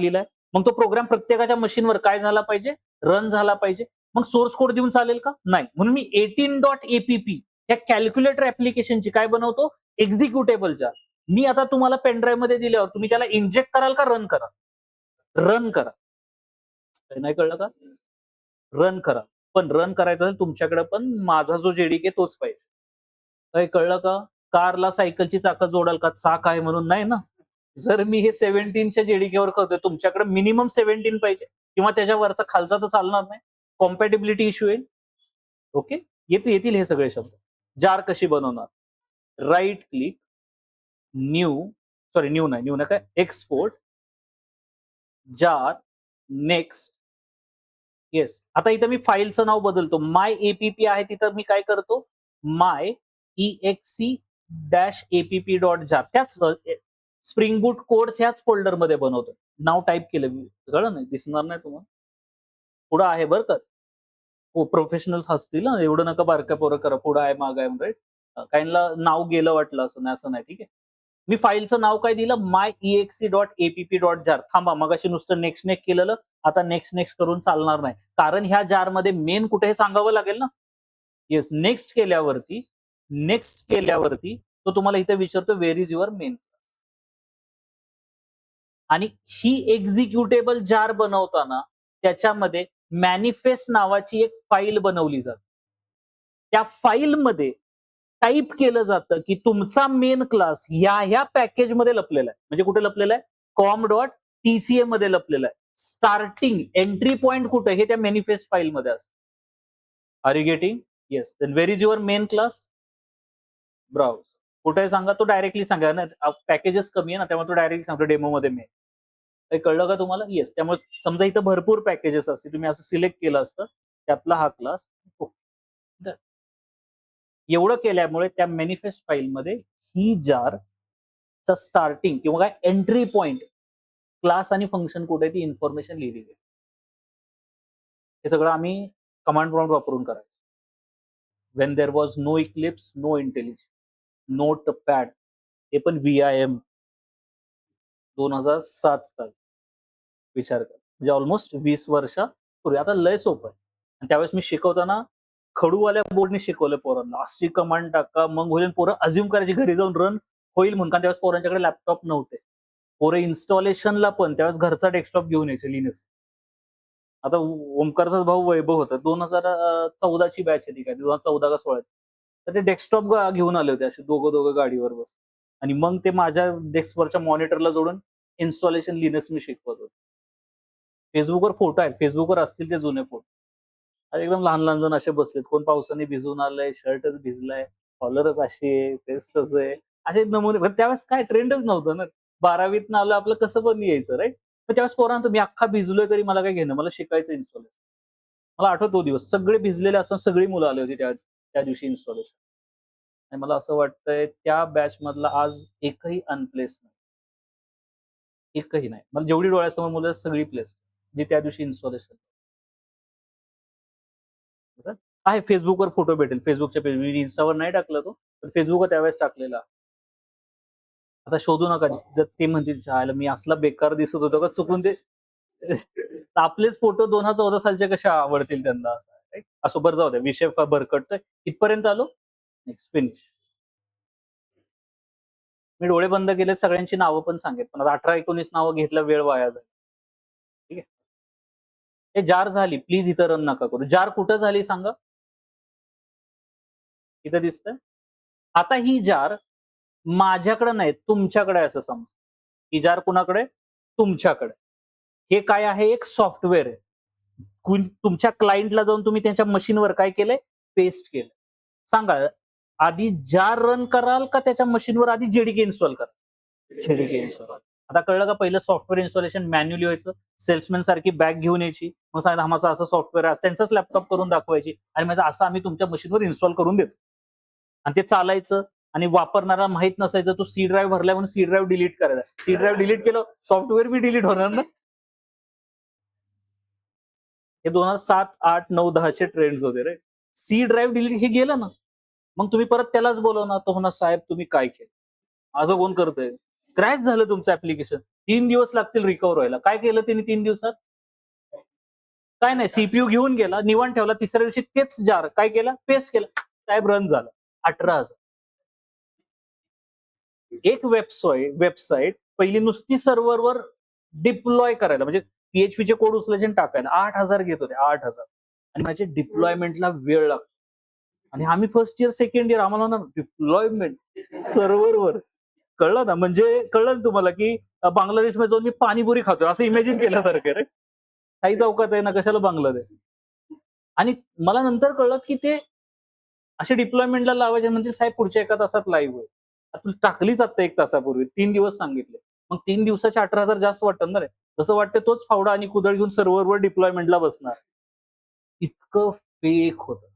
लिहिलाय. मग तो प्रोग्राम प्रत्येकाच्या मशीनवर काय झाला पाहिजे, रन झाला पाहिजे. मग सोर्स कोड देऊन चालेल का, नाही. म्हणून मी 18.app या कॅल्क्युलेटर ऍप्लिकेशनची काय बनवतो, एक्झिक्युटेबल जार. मी आता तुम्हाला पेनड्राईव्ह मध्ये दिल्यावर तुम्ही त्याला इंजेक्ट कराल का रन करा. नाही कळलं का, रन करा. पण रन करायचं असेल तुमच्याकडे पण माझा जो जेडीके तोच पाहिजे. काही कळलं का, कारला सायकलची चाकं जोडाल का, चाक आहे म्हणून नाही ना. जर मी हे 17च्या जेडीकेवर करतोय, तुमच्याकडे मिनिमम 17 पाहिजे किंवा त्याच्यावरचा खालचा तर चालणार नाही, कॉम्पॅटिबिलिटी इश्यू येईल. ओके, येतील हे सगळे शब्द. जार कशी बनवणार, राईट क्लिक, न्यू नाही काय, एक्सपोर्ट जार, नेक्स्ट. येस, आता इथं मी फाईलचं नाव बदलतो. माय एपीपी आहे तिथं मी काय करतो, माय exe-app.jar. त्याच स्प्रिंग बूट कोड्स ह्याच फोल्डर मध्ये बनवतो. नाव टाईप केलं मी, कळलं नाही, दिसणार नाही तुम्हाला, पुढं आहे बरं का. प्रोफेशनल्स हसतील ना, एवढं नका बारक्या पोरं करा, पुढं आहे माग आहे, राईट. काहींना नाव गेलं वाटलं असं नाही, ठीक आहे. मी फाईलचं नाव काय दिलं, माय exe.app.jar. थांबा, मगाशी नुसतं नेक्स्ट केलेलं, आता नेक्स्ट करून चालणार नाही, कारण ह्या जार मध्ये मेन कुठे हे सांगावं लागेल ना. येस, नेक्स्ट केल्यावरती तो तुम्हाला इथे विचारतो वेर इज युअर मेन. आणि ही एक्झिक्युटेबल जार बनवताना त्याच्यामध्ये मॅनिफेस्ट नावाची एक फाईल बनवली जाते. त्या फाईलमध्ये टाईप केलं जातं की तुमचा मेन क्लास ह्या पॅकेजमध्ये लपलेला आहे. म्हणजे कुठे लपलेला आहे, com.tca मध्ये लपलेला आहे. स्टार्टिंग एंट्री पॉइंट कुठे, हे त्या मॅनिफेस्ट फाईलमध्ये असतं. Are you getting? Yes. Then where is your main class, browse. कुठे सांगा, तो डायरेक्टली सांगा ना, पॅकेजेस कमी आहे ना, त्यामुळे तो डायरेक्टली सांगतो डेमो मध्ये मेन. काही कळलं का तुम्हाला? येस. त्यामुळे समजा इथं भरपूर पॅकेजेस असतील, तुम्ही असं सिलेक्ट केलं असतं, त्यातला हा क्लास. एवढं केल्यामुळे त्या मॅनिफेस्ट फाईलमध्ये ही जार चा स्टार्टिंग किंवा काय एंट्री पॉइंट, क्लास आणि फंक्शन कुठे, ती इन्फॉर्मेशन लिहिली गेली. हे सगळं आम्ही कमांड प्रॉम्प्ट वापरून करायचं. When there was no Eclipse, no intelligence, notepad, हे पण VIM 2007 साल. विचार कर, म्हणजे ऑलमोस्ट 20 वर्षापूर्वी. आता लय सोपं आहे. आणि त्यावेळेस मी शिकवताना खडूवाल्या बोर्डने शिकवलं पोरांना, अशी कमांड टाका, मग होईल. पोरं अज्युम करायची घरी जाऊन रन होईल म्हणून, कारण त्यावेळेस पोरांच्याकडे लॅपटॉप नव्हते. पोरं इन्स्टॉलेशनला पण त्यावेळेस घरचा डेस्कटॉप घेऊन यायचे, लिनक्स. आता ओमकारचाच भाऊ वैभव होता, 2014ची बॅच आहे ती, काय 2014 का 16. तर ते डेस्कटॉप घेऊन आले होते, असे दोघं गाडीवर बस. आणि मग ते माझ्या डेस्कवरच्या मॉनिटरला जोडून इन्स्टॉलेशन लिनक्स मी शिकवत होतो. फेसबुकवर फोटो आहेत, फेसबुकवर असतील ते जुने फोटो. एकदम लहान जण असे बसलेत, कोण पावसाने भिजून आलंय, शर्टच भिजलाय, कॉलरच अशी आहे, तेच तसं आहे, असे नमुने. त्यावेळेस काय ट्रेंडच नव्हतं ना, 12वीत आलं आपलं, कसं पण यायचं, राईट. तर त्यावेळेस पोरांना, मी अख्खा भिजलोय तरी मला काय घेणं, मला शिकायचं इन्स्टॉलेशन. मला आठवतो दिवस, सगळे भिजलेले असताना सगळी मुलं आली होती त्या दिवशी इन्स्टॉलेशन. आणि मला असं वाटतंय त्या बॅच मधला आज एकही अनप्लेस नाही, एकही नाही. मला जेवढी डोळ्यासमोर मुलं सगळी प्लेस, जी त्या दिवशी इन्स्टॉलेशन आहे. फेसबुकवर फोटो भेटेल, फेसबुकच्या पेज, मी इन्स्टावर नाही टाकला तो, पण फेसबुकवर त्यावेळेस टाकलेला. आता शोधू नका, जर ते म्हणतील चायला मी असला बेकार दिसत होतो का चुकून, ते आपलेच फोटो 2014 सालचे कशा आवडतील त्यांना, असं. असं बरं, जाऊ द्या, विषय भरकटतोय. इथपर्यंत आलो, नेक्स्ट फिनिश. मी डोळे बंद केले, सगळ्यांची नावं पण सांगेल, पण 18-19 नावं घेतल्या, वेळ वाया जाईल. ठीक आहे, हे जार झाली. प्लीज इथं रन नका करू. जार कुठं झाली सांगा, इथं दिसतंय. आता ही जार माझ्याकडे नाही, तुमच्याकडे, असं समजा. ही जार कुणाकडे, तुमच्याकडे. हे काय आहे, एक सॉफ्टवेअर आहे. तुमच्या क्लायंटला जाऊन तुम्ही त्यांच्या मशीनवर काय केलंय, पेस्ट केलं. सांगा, आधी जार रन कराल का त्याच्या मशीनवर आधी जेडीके इन्स्टॉल कराल? JDK install. आता कळलं का, पहिलं सॉफ्टवेअर इन्स्टॉलेशन मॅन्युअली व्हायचं, सेल्समॅन सारखी बॅग घेऊन यायची, मग सांगा आमचं असं सॉफ्टवेअर आहे, त्यांचाच लॅपटॉप करून दाखवायची, आणि माझं असं आम्ही तुमच्या मशीनवर इन्स्टॉल करून देतो. आणि ते चालायचं, आणि वापरणारा माहित नसायचं, तो सी ड्राईव्ह भरलाय म्हणून सी ड्राईव्ह डिलीट करायचा. सी ड्राईव्ह डिलीट केलं, सॉफ्टवेअर बी डिलीट होणार ना. हे 2007, 8, 9, 10चे ट्रेंड्स होते रे. सी ड्राईव्ह डिलीट हे गेलं ना, मग तुम्ही परत त्यालाच बोलवणार, तो म्हणणार साहेब तुम्ही काय केलं? असं कोण करतंय? क्रॅश झालं तुमचं ऍप्लिकेशन. 3 दिवस लागतील रिकव्हर व्हायला. काय केलं त्यांनी 3 दिवसात? काय नाही, सीपीयू घेऊन गेला, निवांत ठेवला. तिसऱ्या दिवशी तेच जार काय केलं? पेस्ट केलं. साहेब रन झालं. 18,000. एक वेबसाईट पहिली नुसती सर्व्हरवर डिप्लॉय करायला म्हणजे पीएचपीचे कोड उचलायचे आणि टाकायला 8,000 घेत होते. 8,000 आणि माझे डिप्लॉयमेंटला वेळ लागतो. आणि आम्ही फर्स्ट इयर सेकंड इयर आम्हाला ना डिप्लॉयमेंट सर्व्हरवर कळलं ना, म्हणजे कळलं ना तुम्हाला की बांगलादेशमध्ये जाऊन मी पाणीपुरी खातोय असं इमॅजिन केल्यासारखं रे. काही चौकात आहे ना, कशाला बांगलादेश. आणि मला नंतर कळलं की ते असे डिप्लॉयमेंटला लावायचे म्हणजे साहेब पुढच्या 1 तासात लाईव्ह होईल. आता टाकलीच आता 1 तासापूर्वी 3 दिवस सांगितले. मग 3 दिवसाचे 18,000 जास्त वाटतात ना रे. जसं वाटतं तोच फावडा आणि कुदळ घेऊन सर्व्हरवर डिप्लॉयमेंटला बसणार. इतकं फेक होतं.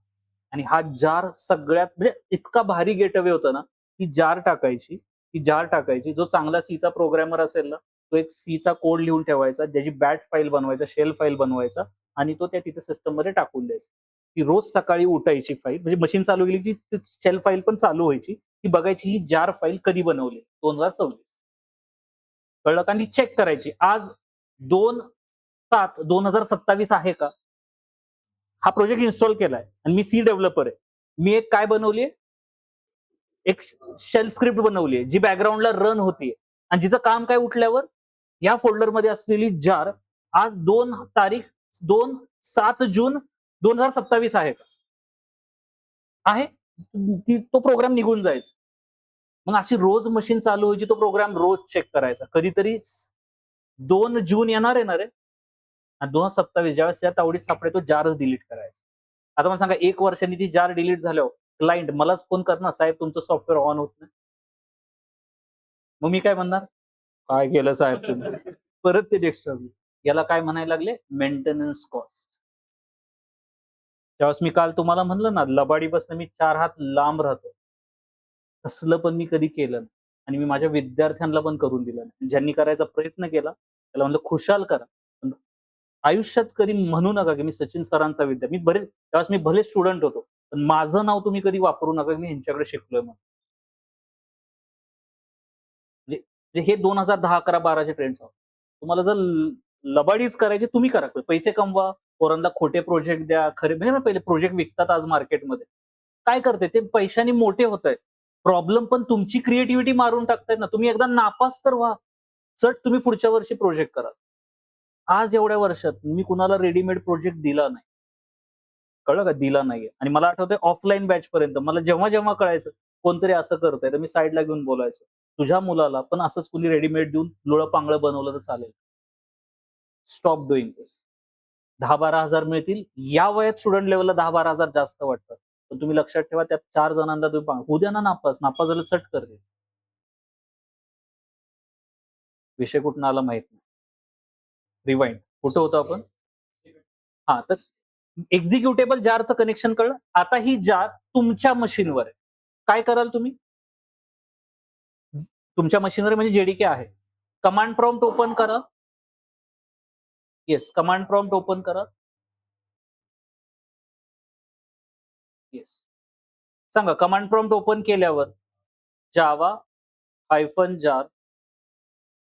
आणि हा जार सगळ्यात म्हणजे इतका भारी गेटअवे होता ना, ती जार टाकायची. जो चांगला सीचा प्रोग्रामर असेल ना, तो एक सीचा कोड लिहून ठेवायचा, ज्याची बॅट फाईल बनवायचा, शेल फाईल बनवायचा आणि तो त्या तिथे सिस्टममध्ये टाकून द्यायचा. ती रोज सकाळी उठायची फाईल म्हणजे मशीन चालू केली की शेल फाईल पण चालू व्हायची. ती बघायची ही जार फाईल कधी बनवली 2026. कळलं का? आणि चेक करायची. आज 2/7/2027 आहे का? हा प्रोजेक्ट इन्स्टॉल केलाय आणि मी सी डेव्हलपर आहे. मी एक काय बनवलीये? एक शेल स्क्रिप्ट बनवलीये, जी बॅकग्राऊंडला रन होतीये आणि जिचं काम काय उठल्यावर या फोल्डरमध्ये असलेली जार आज 2/7 जून 2027 आहे का? आहे. तो प्रोग्राम निघून जायचा. मग अशी रोज मशीन चालू व्हायची, तो प्रोग्राम रोज चेक करायचा. कधीतरी 2 जून येणार आहे ना रे, आणि 2027 ज्यावेळेस त्या तावडीत सापडेल तो जारच डिलीट करायचा. आता मला सांगा 1 वर्षांनी ती जार डिलीट झाल्यावर क्लायंट मलाच फोन करणार, "साहेब तुमचं सॉफ्टवेअर ऑन होत नाही." मग मी काय म्हणणार? "काय केलं साहेब तुम्ही?" परत ते डिस्टर्ब. याला काय म्हणायला लागले? Maintenance cost. त्यावेळेस मी काल तुम्हाला म्हणलं ना, लबाडीपासून मी 4 हात लांब राहतो. तसलं पण मी कधी केलं नाही आणि मी माझ्या विद्यार्थ्यांना पण करून दिलं नाही. ज्यांनी करायचा प्रयत्न केला, त्याला म्हणलं खुशाल करा. पण आयुष्यात कधी म्हणू नका, की मी सचिन सरांचा मी त्यावेळेस मी भले स्टुडंट होतो. पण माझं नाव तुम्ही कधी वापरू नका, की मी ह्यांच्याकडे शिकलोय म्हणून. म्हणजे म्हणजे हे 2010, 11, 12चे ट्रेंड्स आहोत. तुम्हाला जर लबाडीच करायची तुम्ही करा. पैसे कमवा, पोरांना खोटे प्रोजेक्ट द्या. खरे म्हणजे ना पहिले प्रोजेक्ट विकतात आज मार्केटमध्ये. काय करते ते पैशाने मोठे होतायत. प्रॉब्लेम पण तुमची क्रिएटिव्हिटी मारून टाकतायत ना. तुम्ही एकदा नापास तर व्हा. चट तुम्ही पुढच्या वर्षी प्रोजेक्ट करा. आज एवढ्या वर्षात मी कुणाला रेडीमेड प्रोजेक्ट दिला नाही. कळलं का? दिला नाहीये. आणि मला आठवतंय ऑफलाईन बॅच पर्यंत मला जेव्हा कळायचं कोणतरी असं करतंय, तर मी साइडला घेऊन बोलायचो. तुझ्या मुलाला पण असंच कुणी रेडीमेड देऊन लुळं-पांगळं बनवलं तर चालेल. स्टॉप डुइंग दिस. 10,000-12,000 मिळतील. या वयात स्टुडंट लेव्हलला 10,000-12,000 जास्त वाटतात. पण तुम्ही लक्षात ठेवा त्यात 4 जणांना तुम्ही होऊ द्या ना नापास. नापास झालं चट करतील. विषय कुठून आला माहित नाही. रिवाइंड. कुठं होतो आपण? हां, तर एक्झिक्युटेबल जारचं कनेक्शन कळलं. आता ही जार तुमच्या मशीनवर आहे. काय कराल तुम्ही? तुमच्या मशीनवर म्हणजे जेडीके आहे. कमांड प्रॉम्प्ट ओपन करा. येस, कमांड प्रॉम्प्ट ओपन करा. येस. सांगा कमांड प्रॉम्प्ट ओपन केल्यावर जावा हायफन जार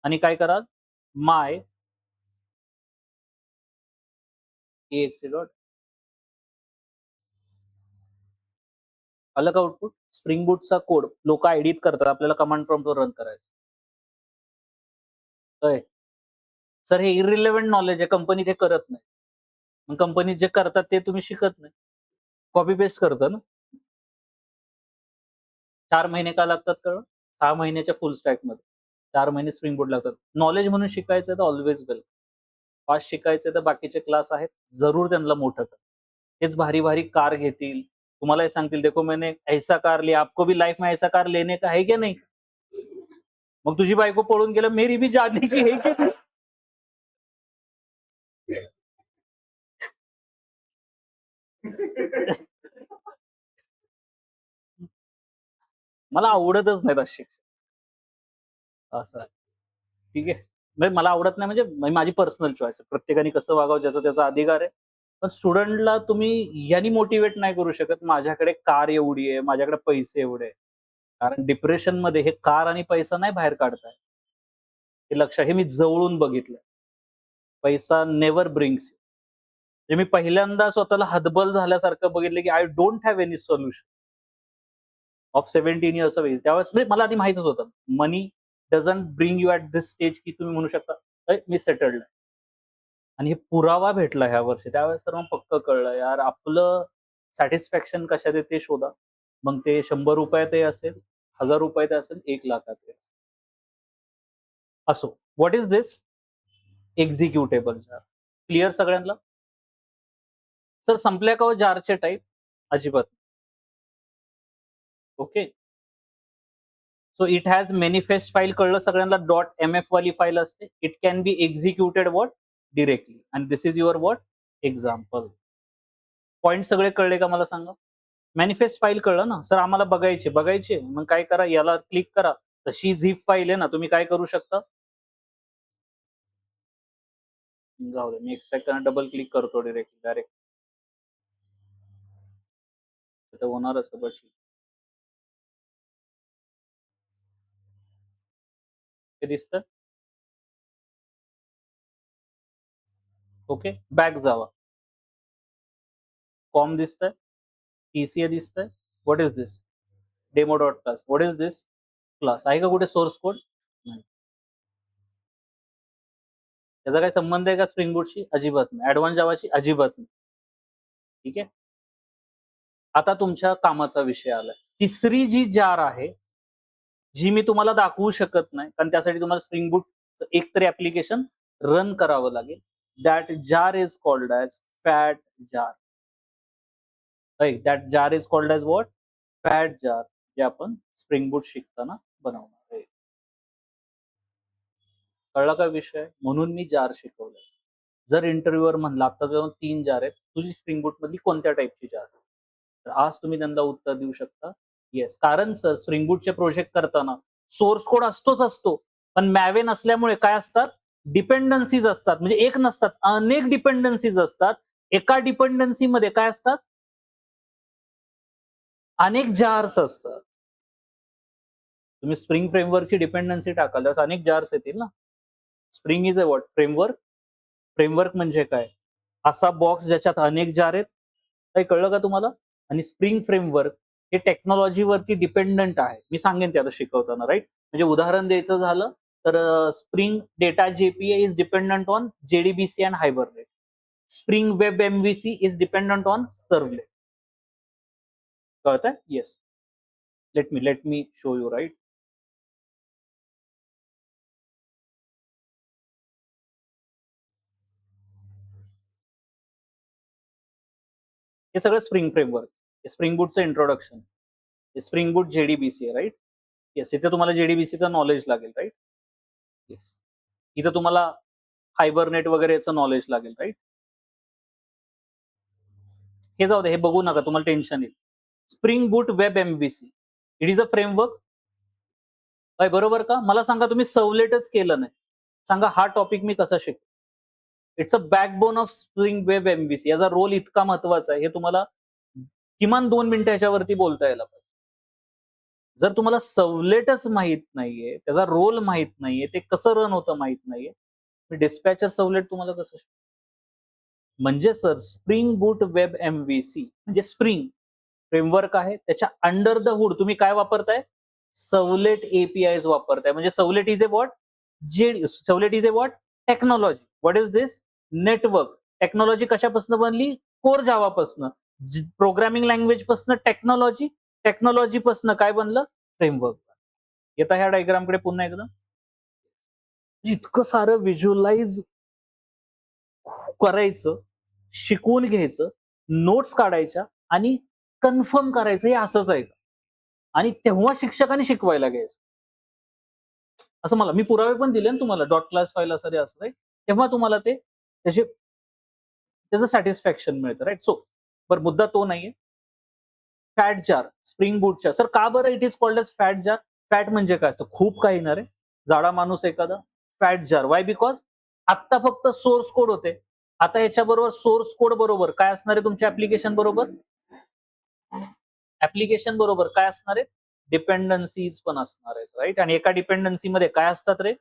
आणि काय कराल? माय एक्स डॉट आलं का आउटपुट? स्प्रिंग बूटचा कोड लोकं एडिट करतात. आपल्याला कमांड प्रॉम्प्टवर रन करायचं. कळतंय? सर हे इर्रिलेव्हंट नॉलेज आहे. कंपनी ते करत नाही. मग कंपनीत जे करतात ते तुम्ही शिकत नाही. कॉपी पेस्ट करतं ना. 4 महिने का लागतात कळलं? 6 महिन्याच्या फुल स्टॅकमध्ये. 4 महिने स्प्रिंग बूट लागतात. नॉलेज म्हणून शिकायचं तर ऑल्वेज वेलकम. फास्ट शिकायचं तर बाकीचे क्लास आहेत. जरूर त्यांना मोठं करा. तेच भारी-भारी कार घेतील. तुम्हाला हे सांगतील, "देखो मैंने ऐसा कार लिया, आपको भी लाइफ में ऐसा कार लेने का है क्या नहीं?" मग तुझी बायको पळून गेलं, "मेरी भी जाने की है क्या नहीं?" मला आवडतच नाहीत असे शिक्षक. असं आहे. ठीक आहे. म्हणजे मला आवडत नाही म्हणजे माझी पर्सनल चॉईस आहे. प्रत्येकाने कसं वागावं ज्याचा त्याचा अधिकार आहे. पण स्टुडंटला तुम्ही यांनी मोटिवेट नाही करू शकत, माझ्याकडे कार एवढी आहे, माझ्याकडे पैसे एवढे आहे. कारण डिप्रेशनमध्ये हे कार आणि पैसा नाही बाहेर काढताय. हे हे मी जवळून बघितलंय. पैसा नेव्हर ब्रिंग्स यू. म्हणजे मी पहिल्यांदा स्वतःला हतबल झाल्यासारखं बघितलं, की I don't have any solution of 17 years of age. त्यावेळेस म्हणजे मला आधी माहीतच होतं. Money doesn't bring you at this stage, की तुम्ही म्हणू शकता, मी सेटल्ड आहे." आणि हे पुरावा भेटला ह्या वर्षी. त्यावेळेस तर मग पक्कं कळलं, यार आपलं सॅटिस्फॅक्शन कशात आहे ते शोधा. मग ते ₹100 असेल, ₹1000 असेल, 1,00,000 असेल. असो. What is this? Executable jar. Clear सगळ्यांना? सर संपल्या का हो जारचे टाइप? अजिबात. Okay. So it has manifest file कळलं सगळ्यांना. .mf वाली फाईल असते. It can be executed what? Directly. And this is your what? Example. Point सगळे कळले का मला सांगा? मॅनिफेस्ट फाईल कळलं ना? सर आम्हाला बघायची मग काय करा, याला क्लिक करा. तशी झिप फाईल आहे ना, तुम्ही काय करू शकता? जाऊ दे, मी एक्सट्रॅक्ट करणं डबल क्लिक करतो डायरेक्ट. तर होणारच बट हे दिसतं. ओके. बॅक जावा. कॉम दिसतंय. TCA दिसतंय. What is this? Demo dot class. What is this? Class. आहे का कुठे सोर्स कोड? नाही. त्याचा काही संबंध आहे का स्प्रिंग बूटशी? अजिबात नाही. ॲडव्हान्स जावाशी? अजिबात नाही. ठीक आहे. आता तुमच्या कामाचा विषय आलाय. तिसरी जी जार आहे, जी मी तुम्हाला दाखवू शकत नाही, कारण त्यासाठी तुम्हाला स्प्रिंग बूटचं एक तरी ॲप्लिकेशन रन करावं लागेल. That jar is called as fat jar. Right. That jar is called as what? Fat jar. जे आपण स्प्रिंग बूट शिकताना बनवणार आहे. कळला का विषय? म्हणून मी जार शिकवलाय. जर इंटरव्ह्यूवर म्हणला, आता जर 3 जार आहेत, तुझी स्प्रिंग बूट मधली कोणत्या टाईपची जार आहे? तर आज तुम्ही त्यांना उत्तर देऊ शकता, येस. कारण सर स्प्रिंग बूटचे प्रोजेक्ट करताना सोर्स कोड असतो. पण मॅवे नसल्यामुळे काय असतात? डिपेंडन्सीज असतात. म्हणजे एक नसतात, अनेक डिपेंडन्सीज असतात. एका डिपेंडन्सीमध्ये काय असतात? अनेक जार्स असतात. तुम्ही स्प्रिंग फ्रेमवर्कची डिपेंडन्सी टाकाल, त्यावेळेस अनेक जार्स येतील ना. Spring is a what? Framework. Framework म्हणजे काय? असा बॉक्स ज्याच्यात अनेक जार आहेत. काही कळलं का तुम्हाला? आणि स्प्रिंग फ्रेमवर्क हे टेक्नॉलॉजीवरती डिपेंडंट आहे. मी सांगेन ते आता शिकवताना, राईट? म्हणजे उदाहरण द्यायचं झालं तर Spring Data JPA is dependent on JDBC and Hibernate. Spring Web MVC is dependent on servlet. कळतंय? Yes. Let me show you, right? हे सगळं स्प्रिंग फ्रेमवर्क. स्प्रिंग बूटचं इंट्रोडक्शन. स्प्रिंग बूट जेडीबीसी आहे, राईट? येस. इथे तुम्हाला जेडीबीसीचं knowledge लागेल, right? Yes. इथं तुम्हाला हायबरनेट वगैरे याचं नॉलेज लागेल, राईट? हे जाऊ दे, हे बघू नका, तुम्हाला टेन्शन येईल. Spring boot web MVC. It is a framework. काय बरोबर का? मला सांगा, तुम्ही सवलेटच केलं नाही. सांगा हा टॉपिक मी कसा शिकू? It's a backbone of spring Web MVC. याचा रोल इतका महत्वाचा आहे, हे तुम्हाला किमान 2 मिनिटं याच्यावरती बोलता यायला पाहिजे. जर तुम्हाला सवलेटच माहित नाहीये, त्याचा रोल माहित नाहीये, ते कसं रन होतं माहित नाहीये, डिस्पॅचर सवलेट तुम्हाला कसं? म्हणजे सर स्प्रिंग बूट वेब एमव्हीसी म्हणजे स्प्रिंग फ्रेमवर्क आहे. त्याच्या अंडर द हुड तुम्ही काय वापरताय? सवलेट एपीआयज वापरताय. म्हणजे servlet is a what? Servlet is a what? Technology. What is this? Network. Technology कशापासून बनली? कोर जावापासून. प्रोग्रामिंग लँग्वेज पासून टेक्नॉलॉजी. टेक्नॉलॉजी पासून काय बनलं? फ्रेमवर्क. येता ह्या डायग्राम कडे पुन्हा एकदा. इतकं सारं व्हिज्युअलाइज करायचं, शिकवून घ्यायचं, नोट्स काढायच्या आणि कन्फर्म करायचं, हे असंच आहे. आणि तेव्हा शिक्षकांनी शिकवायला घ्यायचं. असं मी पुरावे पण दिले ना तुम्हाला, डॉट क्लास फाईल असं ते असं, राईट? तेव्हा तुम्हाला त्याचं सॅटिस्फॅक्शन मिळतं, राईट? सो बरं, मुद्दा तो नाहीये. फॅट जार, स्प्रिंग बूटच्या. सर का बरं it is called as fat jar? Fat म्हणजे काय असतं? खूप काही ना रे. जाडा माणूस एखादा. Fat jar. वाय? बिकॉज आत्ता फक्त सोर्स कोड होते. आता याच्याबरोबर सोर्स कोड बरोबर काय असणार आहे तुमच्या ऍप्लिकेशन बरोबर? ऍप्लिकेशन बरोबर काय असणार आहे? डिपेंडन्सीज पण असणार आहेत, राईट? आणि एका डिपेंडन्सी मध्ये काय असतात रे?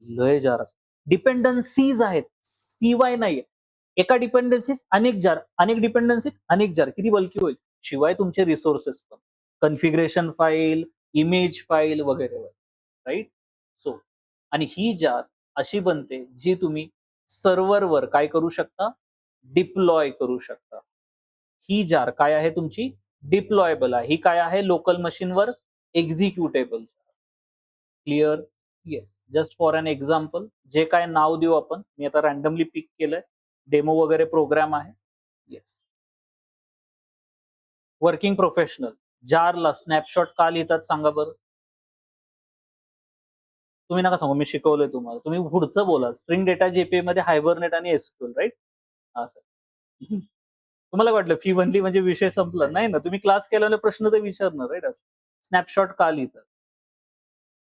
लय जार डिपेंडन्सीज आहेत, सीवाय नाहीये. एका डिपेंडन्सीज अनेक जार, अनेक डिपेंडन्सीज अनेक जार, किती बल्की होईल? शिवाय तुमचे रिसोर्सेस पण, कन्फिगरेशन फाईल, इमेज फाईल वगैरे, राईट? सो आणि ही जार अशी बनते जी तुम्ही सर्व्हरवर काय करू शकता? डिप्लॉय करू शकता. ही जार काय आहे तुमची? डिप्लॉयबल आहे. ही काय आहे? लोकल मशीनवर executable. Clear? Yes. Just for an example, जे काय नाव देऊ आपण, मी आता रॅन्डमली पिक केलंय, डेमो वगैरे प्रोग्राम आहे. येस. वर्किंग प्रोफेशनल जारला स्नॅपशॉट का लिहितात सांगा बरं? तुम्ही नका सांगू, मी शिकवलंय तुम्हाला. तुम्ही पुढचं बोला. स्ट्रिंग डेटा जेपीई मध्ये हायबरनेट आणि एसक्यूएल, राईट? असं. तुम्हाला वाटलं फी बनली म्हणजे विषय संपला? नाही ना, तुम्ही क्लास केल्याने प्रश्न तर विचारणार, राईट? असं स्नॅपशॉट का लिहितात?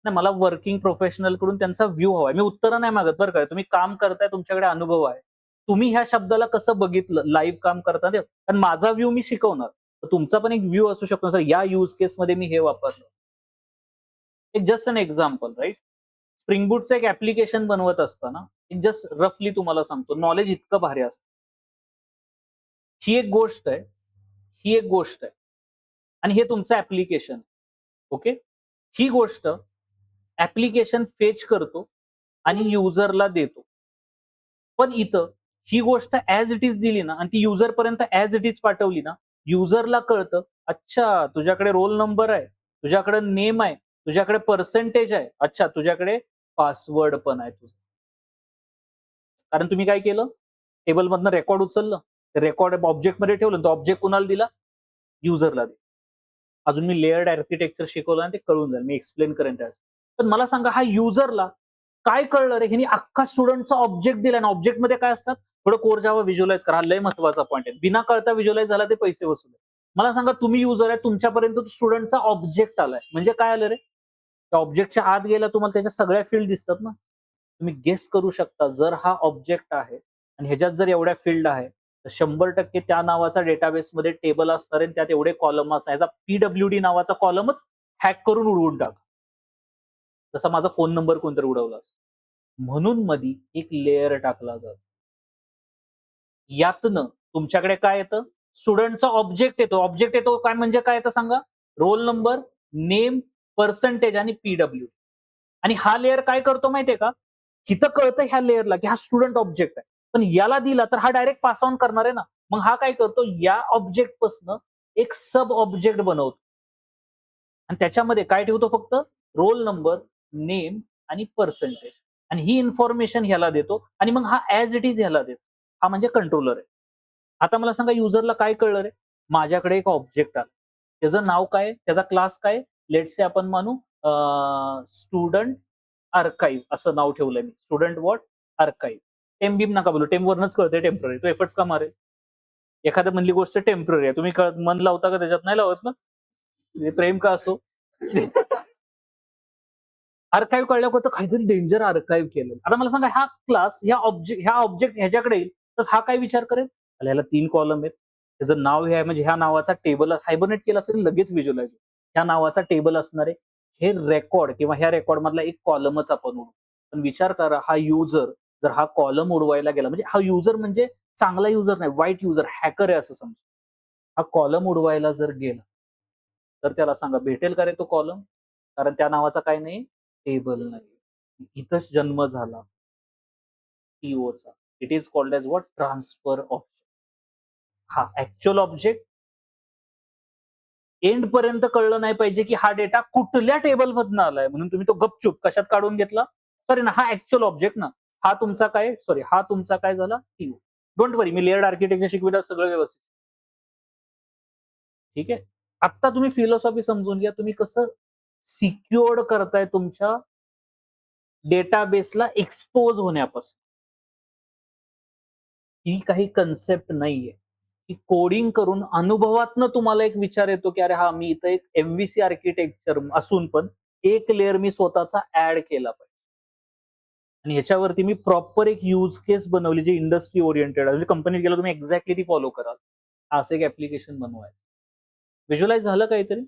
नाही, मला वर्किंग प्रोफेशनल कडून त्यांचा व्ह्यू हवाय. मी उत्तरं नाही मागत बरं का. तुम्ही काम करताय, तुमच्याकडे अनुभव आहे. तुम्ही ह्या शब्दाला कसं बघितलं लाईव्ह काम करताना? कारण माझा व्ह्यू मी शिकवणार. तुमचा पण एक व्ह्यू असू शकतो, सर या यूज केस मध्ये मी हे वापरलं. एक just an example, right? Spring बूटचं एक ऍप्लिकेशन बनवत असताना एक जस्ट रफली तुम्हाला सांगतो, नॉलेज इतकं भारी असतं. ही एक गोष्ट आहे, ही एक गोष्ट आहे आणि हे तुमचं ऍप्लिकेशन. ओके, ही गोष्ट ऍप्लिकेशन फेच करतो आणि युजरला देतो. पण इथं ही गोष्ट ऍज इट इज दिली ना आणि ती युजर पर्यंत ऍज इट इज पाठवली ना, युजरला कळतं, अच्छा तुझ्याकडे रोल नंबर आहे, तुझ्याकडे नेम आहे, तुझ्याकडे पर्सेंटेज आहे, अच्छा तुझ्याकडे पासवर्ड पण आहे तुझा. कारण तुम्ही काय केलं? टेबलमधनं रेकॉर्ड उचललं, रेकॉर्ड ऑब्जेक्ट मध्ये ठेवलं, तो ऑब्जेक्ट कुणाला दिला? युजरला दिला. अजून मी लेअर्ड आर्किटेक्चर शिकवलं आणि ते कळून जाईल, मी एक्सप्लेन करेन त्यास. पण मला सांगा, हा युजरला काय कळलं रे? ह्यांनी अख्खा स्टुडंटचा ऑब्जेक्ट दिला आणि ऑब्जेक्ट मध्ये काय असतात? थोडं कोर जावा व्हिज्युअलाइज करा, लय महत्वाचा पॉईंट आहे. बिना कळता व्हिज्युअलाइज झाला ते पैसे वसूल. मला सांगा, तुम्ही युजर आहे, तुमच्यापर्यंत स्टुडंटचा ऑब्जेक्ट आलाय, म्हणजे काय आलं रे? त्या ऑब्जेक्टच्या आत गेला, तुम्हाला त्याच्या सगळ्या फील्ड दिसतात ना. तुम्ही गेस करू शकता, जर हा ऑब्जेक्ट आहे आणि ह्याच्यात जर एवढ्या फील्ड आहे, तर 100% त्या नावाचा डेटाबेसमध्ये टेबल असणार आहे, त्यात एवढे कॉलम असणार. याचा पीडब्ल्यूडी नावाचा कॉलमच हॅक करून उडवून टाका, जसा माझा फोन नंबर कोणतरी उडवला असतो. म्हणून मधी एक लेअर टाकला जातो. यातनं तुमच्याकडे काय येतं? स्टुडंटचा ऑब्जेक्ट येतो. ऑब्जेक्ट येतो काय म्हणजे काय येतं सांगा? रोल नंबर, नेम, पर्सेंटेज आणि पीडब्ल्यू. आणि हा लेअर काय करतो माहितीये का? इथं कळतं ह्या लेअरला की हा स्टुडंट ऑब्जेक्ट आहे. पण याला दिला तर हा डायरेक्ट पास ऑन करणार आहे ना. मग हा काय करतो? या ऑब्जेक्ट पासून एक सब ऑब्जेक्ट बनवतो आणि त्याच्यामध्ये काय ठेवतो? फक्त रोल नंबर, नेम आणि पर्सेंटेज. आणि ही इन्फॉर्मेशन ह्याला देतो आणि मग हा ऍज इट इज ह्याला देतो. हा म्हणजे कंट्रोलर आहे. आता मला सांगा, युजरला काय कळलं रे? माझ्याकडे एक ऑब्जेक्ट आला, त्याचं नाव काय, त्याचा क्लास काय, लेट्स से आपण मानू स्टुडंट आर्काइव्ह असं नाव ठेवलंय मी. Student what? आर्काइव्ह. टेम बीम नका बोलू, टेम वरनच कळतंय टेम्पररी. तो एफर्ट्स का मारेल? एखाद्या मधली गोष्ट टेम्पररी आहे, तुम्ही मन लावता का त्याच्यात? नाही लावत ना. प्रेम का असो. आर्काइव्ह कळलं होतं, काहीतरी डेंजर आर्काइव्ह केलं. आता मला सांगा, हा क्लास ह्या ऑब्जेक्ट ह्याच्याकडे येईल, तर हा काय विचार करेल? ह्याला 3 कॉलम आहेत, त्याचं नाव हे आहे, म्हणजे ह्या नावाचा टेबल हायबरनेट केला असेल, लगेच व्हिज्युअलाइज. ह्या नावाचा टेबल असणार आहे, हे रेकॉर्ड किंवा ह्या रेकॉर्ड मधला एक कॉलमच आपण उडवू. पण विचार करा, हा युजर जर हा कॉलम उडवायला गेला, म्हणजे हा युजर म्हणजे चांगला युजर नाही, वाईट युजर, हॅकर आहे असं समजा. हा कॉलम उडवायला जर गेला, तर त्याला सांगा भेटेल का रे तो कॉलम? कारण त्या नावाचा काय नाही, टेबल नाही. इथंच जन्म झाला टीओचा. It is called as what? Transfer object. हा ऍक्च्युअल ऑब्जेक्ट एंड पर्यंत कळलं नाही पाहिजे की हा डेटा कुठल्या टेबल मधनं आलाय, म्हणून तुम्ही तो गपचूप कशात काढून घेतला? सॉरी ना, हा ऍक्च्युअल ऑब्जेक्ट ना. हा तुमचा काय, सॉरी, हा तुमचा काय झाला? टीओ. डोंट वरी, मी लेअर्ड आर्किटेक्चर शिकविलं, सगळं व्यवस्थित. ठीक आहे. आता तुम्ही फिलॉसॉफी समजून घ्या, तुम्ही कसं सिक्युअर्ड करताय तुमच्या डेटाबेसला एक्सपोज होण्यापासून. ही काही कन्सेप्ट नाहीये. की कोडिंग करून अनुभवातनं तुम्हाला एक विचार येतो की अरे हा, मी इथं एक एमव्हीसी आर्किटेक्चर असून पण एक लेअर मी स्वतःचा ऍड केला पाहिजे. आणि ह्याच्यावरती मी प्रॉपर एक यूज केस बनवली जी इंडस्ट्री ओरिएंटेड आहे. म्हणजे कंपनीत गेला तुम्ही एक्झॅक्टली ती फॉलो कराल. असं एक ऍप्लिकेशन बनवायचं. व्हिज्युअलाइज झालं काहीतरी?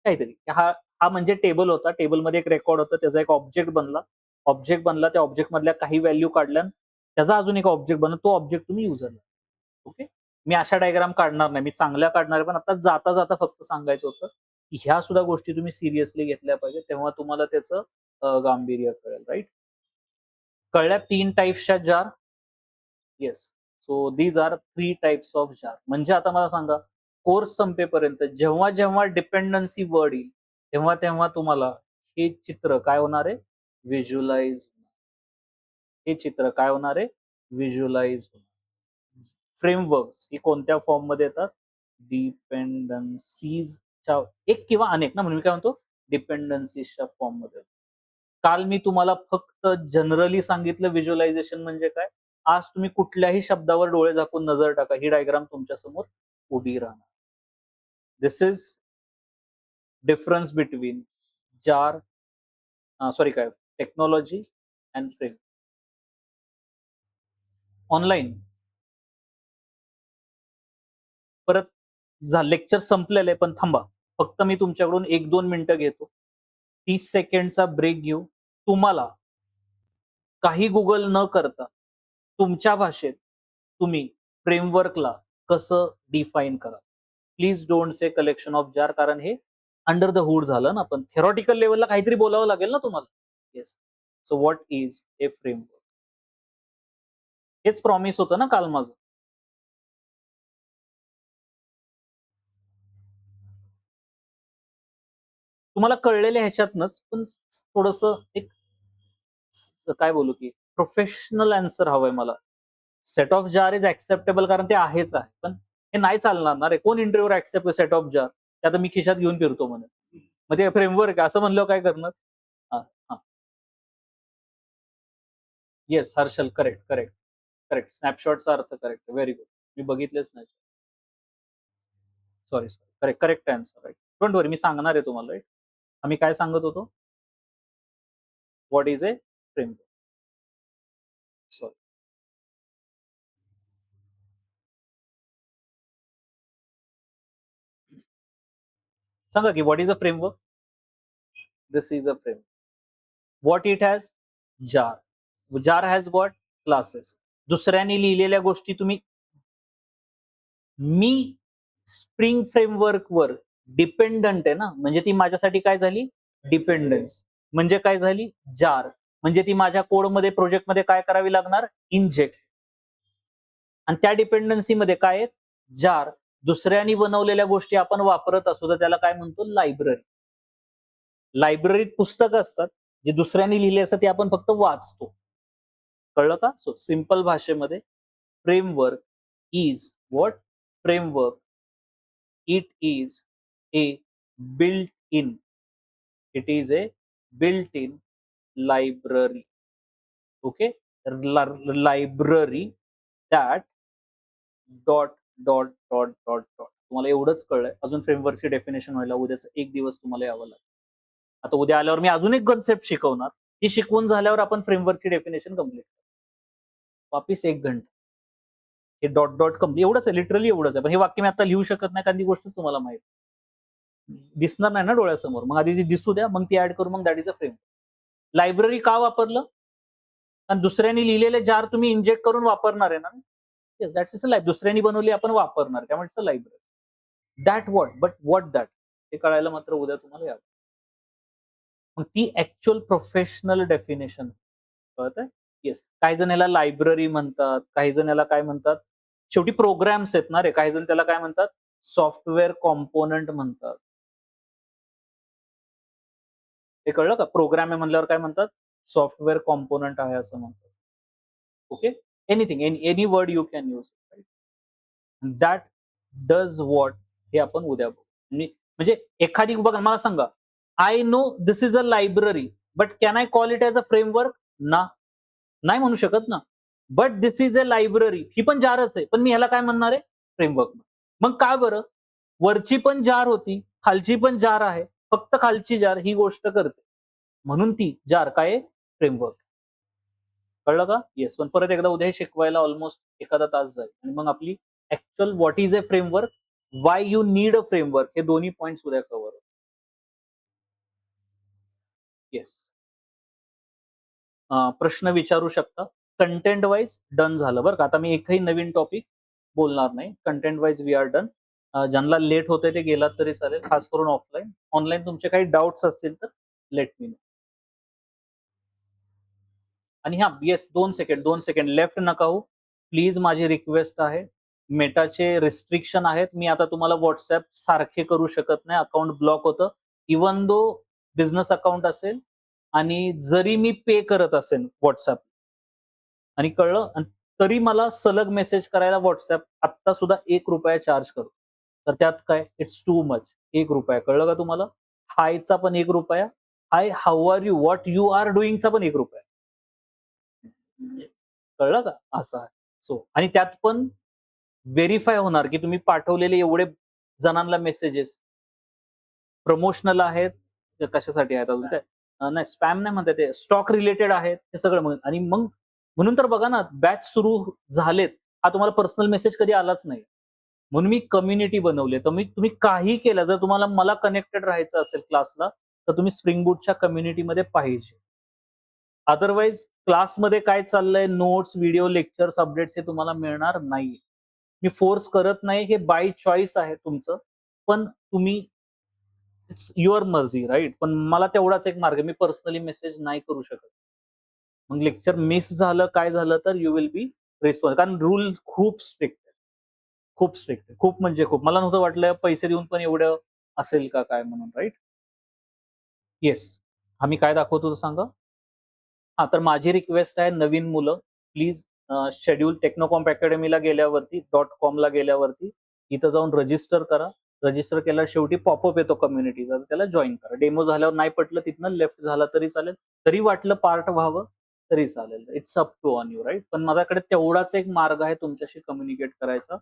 काहीतरी. हा म्हणजे टेबल होता. टेबलमध्ये एक रेकॉर्ड होता. त्याचा एक ऑब्जेक्ट बनला. ऑब्जेक्ट बनला. त्या ऑब्जेक्ट मधल्या काही व्हॅल्यू काढल्या. त्याचा अजून एक ऑब्जेक्ट बनला. तो ऑब्जेक्ट तुम्ही युजरला. ओके. मी अशा डायग्राम काढणार नाही. मी चांगल्या काढणार आहे. पण आता जाता जाता फक्त सांगायचं होतं की ह्या सुद्धा गोष्टी तुम्ही सिरियसली घेतल्या पाहिजे. तेव्हा तुम्हाला त्याचं गांभीर्य कळेल. राईट. कळल्या 3 टाइप्सच्या jar. Yes. So these are 3 types of jar. म्हणजे आता मला सांगा, कोर्स संपेपर्यंत जेव्हा जेव्हा डिपेंडन्सी वर्ड येईल, तेव्हा तेव्हा तुम्हाला हे चित्र काय होणार आहे? व्हिज्युअलाइज. हे चित्र काय होणार आहे? व्हिज्युअलाइज. फ्रेमवर्क्स ही कोणत्या फॉर्म मध्ये येतात? डिपेंडन्सीजच्या एक किंवा अनेक ना, म्हणून मी काय म्हणतो डिपेंडन्सीजच्या फॉर्म मध्ये. काल मी तुम्हाला फक्त जनरली सांगितलं व्हिज्युअलायझेशन म्हणजे काय. आज तुम्ही कुठल्याही शब्दावर डोळे झाकून नजर टाका, ही डायग्राम तुमच्या समोर उभी राहणार. This is difference between jar sorry काय टेक्नॉलॉजी अँड फ्रेम. ऑनलाईन परत लेक्चर संपलेलं आहे, पण थांबा. फक्त मी तुमच्याकडून 1-2 मिनिटं घेतो. 30 सेकंडचा ब्रेक घेऊ. तुम्हाला काही गुगल न करता तुमच्या भाषेत तुम्ही फ्रेमवर्कला कसं डिफाईन करा. Please don't say collection of jar, कारण हे अंडर द हुड झालं ना. पण थेरॉटिकल लेवलला काहीतरी बोलावं लागेल ना तुम्हाला. Yes. So what is a framework? हेच प्रॉमिस होतं ना काल माझं. तुम्हाला कळलेल्या ह्याच्यातनच, पण थोडस एक काय बोलू की प्रोफेशनल आन्सर हवंय मला. Set of jar is acceptable कारण ते आहेच आहे, पण हे नाही चालणार ना रे. कोण इंटरव्ह्यूवर ऍक्सेप्ट सेट ऑफ जार? ते आता मी खिशात घेऊन फिरतो म्हणे. मग ते फ्रेमवर्क असं म्हणल्यावर काय करणार? हा, हा. Yes Harshal, correct correct correct. स्नॅपशॉटचा अर्थ करेक्ट. Very good. मी बघितलेच नाही. Sorry sorry. Correct correct answer. Right. Don't worry, मी सांगणार आहे तुम्हाला. राईट. आम्ही काय सांगत होतो? What is a framework? Sorry. सांगा की what is a framework? This is a framework. What it has? Jar. Jar has what? Classes. दुसऱ्याने लिहिलेल्या गोष्टी तुम्ही. मी स्प्रिंग फ्रेमवर्कवर डिपेंडंट आहे ना, म्हणजे ती माझ्यासाठी काय झाली? डिपेंडन्स. म्हणजे काय झाली? जार. म्हणजे ती माझ्या कोडमध्ये प्रोजेक्टमध्ये काय करावी लागणार? इंजेक्ट. आणि त्या डिपेंडन्सीमध्ये काय आहेत? जार. दुसऱ्यांनी बनवलेल्या गोष्टी आपण वापरत असू तर त्याला काय म्हणतो? लायब्ररी. लायब्ररीत पुस्तकं असतात जे दुसऱ्यांनी लिहिले असतात, ते आपण फक्त वाचतो. कळलं का? सो सिंपल भाषेमध्ये framework is what? Framework it is a built in. It is a built in library. Okay. Library that dot dot dot dot dot. तुम्हाला एवढंच कळलंय. अजून फ्रेमवर्कची डेफिनेशन व्हायला उद्याच एक दिवस तुम्हाला यावं लागेल. आता उद्या आल्यावर मी अजून एक कन्सेप्ट शिकवणार. ती शिकवून झाल्यावर आपण फ्रेमवर्कची डेफिनेशन कम्प्लीट करू. वापिस 1 घंटा. हे डॉट डॉट कम्प्लीट एवढंच आहे. लिटरली एवढंच आहे. पण हे वाक्य मी आता लिहू शकत नाही कारण ती गोष्ट तुम्हाला माहिती दिसणार नाही ना डोळ्यासमोर. मग आधी ती दिसू द्या, मग ती ऍड करू, मग that is a frame. Library का वापरलं? कारण दुसऱ्यांनी लिहिलेले जार तुम्ही इंजेक्ट करून वापरणार आहे ना. Yes, that's is a life. दुसऱ्यांनी बनवली आपण वापरणार, त्यामुळे it's a library. That what, but what that हे कळायला मात्र उद्या तुम्हाला यावं. मग ती ऍक्च्युअल प्रोफेशनल डेफिनेशन कळत आहे. येस. काही जण याला लायब्ररी म्हणतात, काही जण याला काय म्हणतात? शेवटी प्रोग्राम्स आहेत ना रे. काही जण त्याला काय म्हणतात? सॉफ्टवेअर कॉम्पोनंट म्हणतात. हे कळलं का? प्रोग्राम आहे म्हणल्यावर काय म्हणतात? सॉफ्टवेअर कॉम्पोनंट आहे असं म्हणतात. Okay. Anything, any word you can use. That does what हे आपण उद्या बघू. म्हणजे एखादी बघा मला सांगा, I know this is a library but can I call it as a framework? ना, नाही म्हणू शकत ना. But this is a library ही पण जारच आहे, पण मी ह्याला काय म्हणणार आहे? फ्रेमवर्क. मग काय बरं? वरची पण जार होती, खालची पण जार आहे, फक्त खालची जार ही गोष्ट करते, म्हणून ती जार काय? फ्रेमवर्क. कळलं का? येस. पण परत एकदा उद्या हे शिकवायला ऑलमोस्ट एखादा तास जाईल आणि मग आपली actual what is a framework, Y you need a framework, हे दोन्ही पॉइंट्स उद्या कव्हर. येस. प्रश्न विचारू शकता. कंटेंट वाईज डन झालं बरं का. आता मी एकही नवीन टॉपिक बोलणार नाही. Content wise we are done. ज्यांना लेट होतंय ते गेलात तरी चालेल, खास करून ऑफलाईन. ऑनलाईन तुमचे काही डाउट्स असतील तर लेट मी नो. आणि हां, येस 2 सेकंड लेफ्ट नका होऊ. प्लीज माझी रिक्वेस्ट आहे. मेटाचे रिस्ट्रिक्शन आहेत. मी आता तुम्हाला WhatsApp सारखे करू शकत नाही. अकाउंट ब्लॉक होतं. इव्हन दो बिझनेस अकाउंट असेल आणि जरी मी पे करत असेन WhatsApp आणि कळलं आणि तरी मला सलग मेसेज करायला WhatsApp आत्ता सुद्धा ₹1 चार्ज करतो. तर त्यात काय इट्स टू मच. ₹1 कळलं का तुम्हाला? हायचा पण ₹1, hi how are you, what you are डुइंगचा पण ₹1. कळलं का? असं आहे. सो आणि त्यात पण व्हेरिफाय होणार, की तुम्ही पाठवलेले एवढे जणांना मेसेजेस प्रमोशनल आहेत, ते कशासाठी आहेत अजून काय? नाही स्पॅम नाही म्हणता ते स्टॉक रिलेटेड आहेत, हे सगळं म्हणून आणि मग म्हणून तर बघा ना, बॅच सुरू झालेत, हा तुम्हाला पर्सनल मेसेज कधी आलाच नाही. म्हणून मी कम्युनिटी बनवली. तर तुम्ही काही केलं, जर तुम्हाला मला कनेक्टेड राहायचं असेल क्लासला, तर तुम्ही स्प्रिंग बूटच्या कम्युनिटीमध्ये पाहिजे. अदरवाईज क्लासमध्ये काय चाललंय, नोट्स, व्हिडिओ, लेक्चर्स, अपडेट्स हे तुम्हाला मिळणार नाहीये. मी फोर्स करत नाही, हे बाय चॉईस आहे तुमचं. पण तुम्ही इट्स युअर मर्जी राइट. पण मला तेवढाच एक मार्ग आहे, मी पर्सनली मेसेज नाही करू शकत. मग लेक्चर मिस झालं, काय झालं तर यू विल बी रिस्पॉन्स कारण रूल खूप स्ट्रिक्ट आहे. खूप स्ट्रिक्ट आहे. खूप म्हणजे खूप. मला नव्हतं वाटलं पैसे देऊन पण एवढं असेल का काय म्हणून राइट? येस. आम्ही काय दाखवतो तर सांगा? हां, तर माझी रिक्वेस्ट आहे नवीन मुलं प्लीज शेड्यूल टेक्नोकॉम्प अकॅडमीला गेल्यावरती .com ला गेल्यावरती इथं जाऊन रजिस्टर करा. रजिस्टर केल्यावर शेवटी पॉपअप येतो कम्युनिटीचा, तर त्याला जॉइन करा. डेमो झाल्यावर नाही पटलं तिथनं लेफ्ट झाला तरी चालेल. तरी वाटलं पार्ट व्हावं तरी चालेल. It's up to on you right. पण माझ्याकडे तेवढाच एक मार्ग आहे तुमच्याशी कम्युनिकेट करायचा.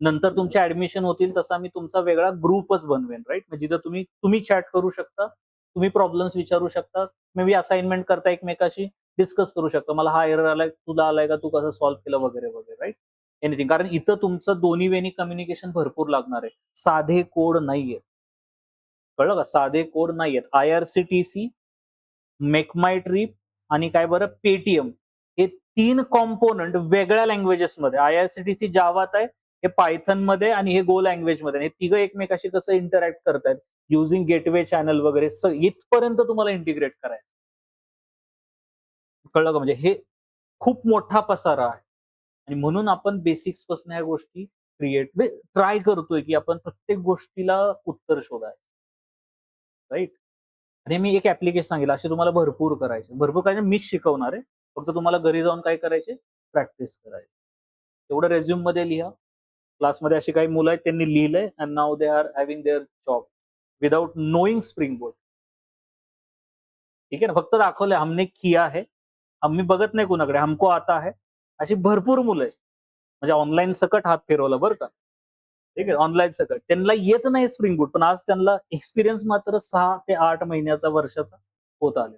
नंतर तुमचे ऍडमिशन होतील तसा मी तुमचा वेगळा ग्रुपच बनवेन राइट. जिथं तुम्ही तुम्ही चॅट करू शकता, तुम्ही प्रॉब्लेम्स विचारू शकता, मे बी असाइनमेंट करता एकमेकाशी डिस्कस करू शकतो. मला हा एरर आलाय, तुला आलाय का? तू कसं सॉल्व्ह केलं वगैरे, वगैरे राइट? एनिथिंग. कारण इथं तुमचं दोन्ही वेनी कम्युनिकेशन भरपूर लागणार आहे. साधे कोड नाहीयेत. कळलं का? साधे कोड नाहीयेत. IRCTC, मेक माय ट्रिप आणि काय बरं Paytm हे 3 कॉम्पोनंट वेगळ्या लँग्वेजेसमध्ये IRCTC जावात आहे, हे पायथनमध्ये आणि हे गो लँग्वेजमध्ये. हे तिघं एकमेकाशी कसं इंटरॅक्ट करतायत युजिंग गेटवे चॅनल वगैरे इथपर्यंत तुम्हाला इंटिग्रेट करायचं. कळलं का? म्हणजे हे खूप मोठा पसारा आहे आणि म्हणून आपण बेसिक्स पासून ह्या गोष्टी क्रिएट ट्राय करतोय, की आपण प्रत्येक गोष्टीला उत्तर शोधायचं. राइट? आणि मी एक ॲप्लिकेशन सांगितलं, असे तुम्हाला भरपूर करायचे. भरपूर काय मीच शिकवणार आहे. फक्त तुम्हाला घरी जाऊन काय करायचे? प्रॅक्टिस करायची. तेवढं रिझ्यूममध्ये लिहा. क्लासमध्ये अशी काही मुलं आहेत त्यांनी लिहिलंय and now they are having their job without knowing Spring boot. ठीक आहे ना? फक्त दाखवलंय हमने किया है. आम्ही बघत नाही कुणाकडे, हमको आता है. अशी भरपूर मुलं आहेत. म्हणजे ऑनलाईन सकट हात फिरवला बरं का. ठीक आहे, ऑनलाईन सकट. त्यांना येत नाही स्प्रिंग बूट, पण आज त्यांना एक्सपिरियन्स मात्र 6 ते 8 महिन्याचा, वर्षाचा होत आले.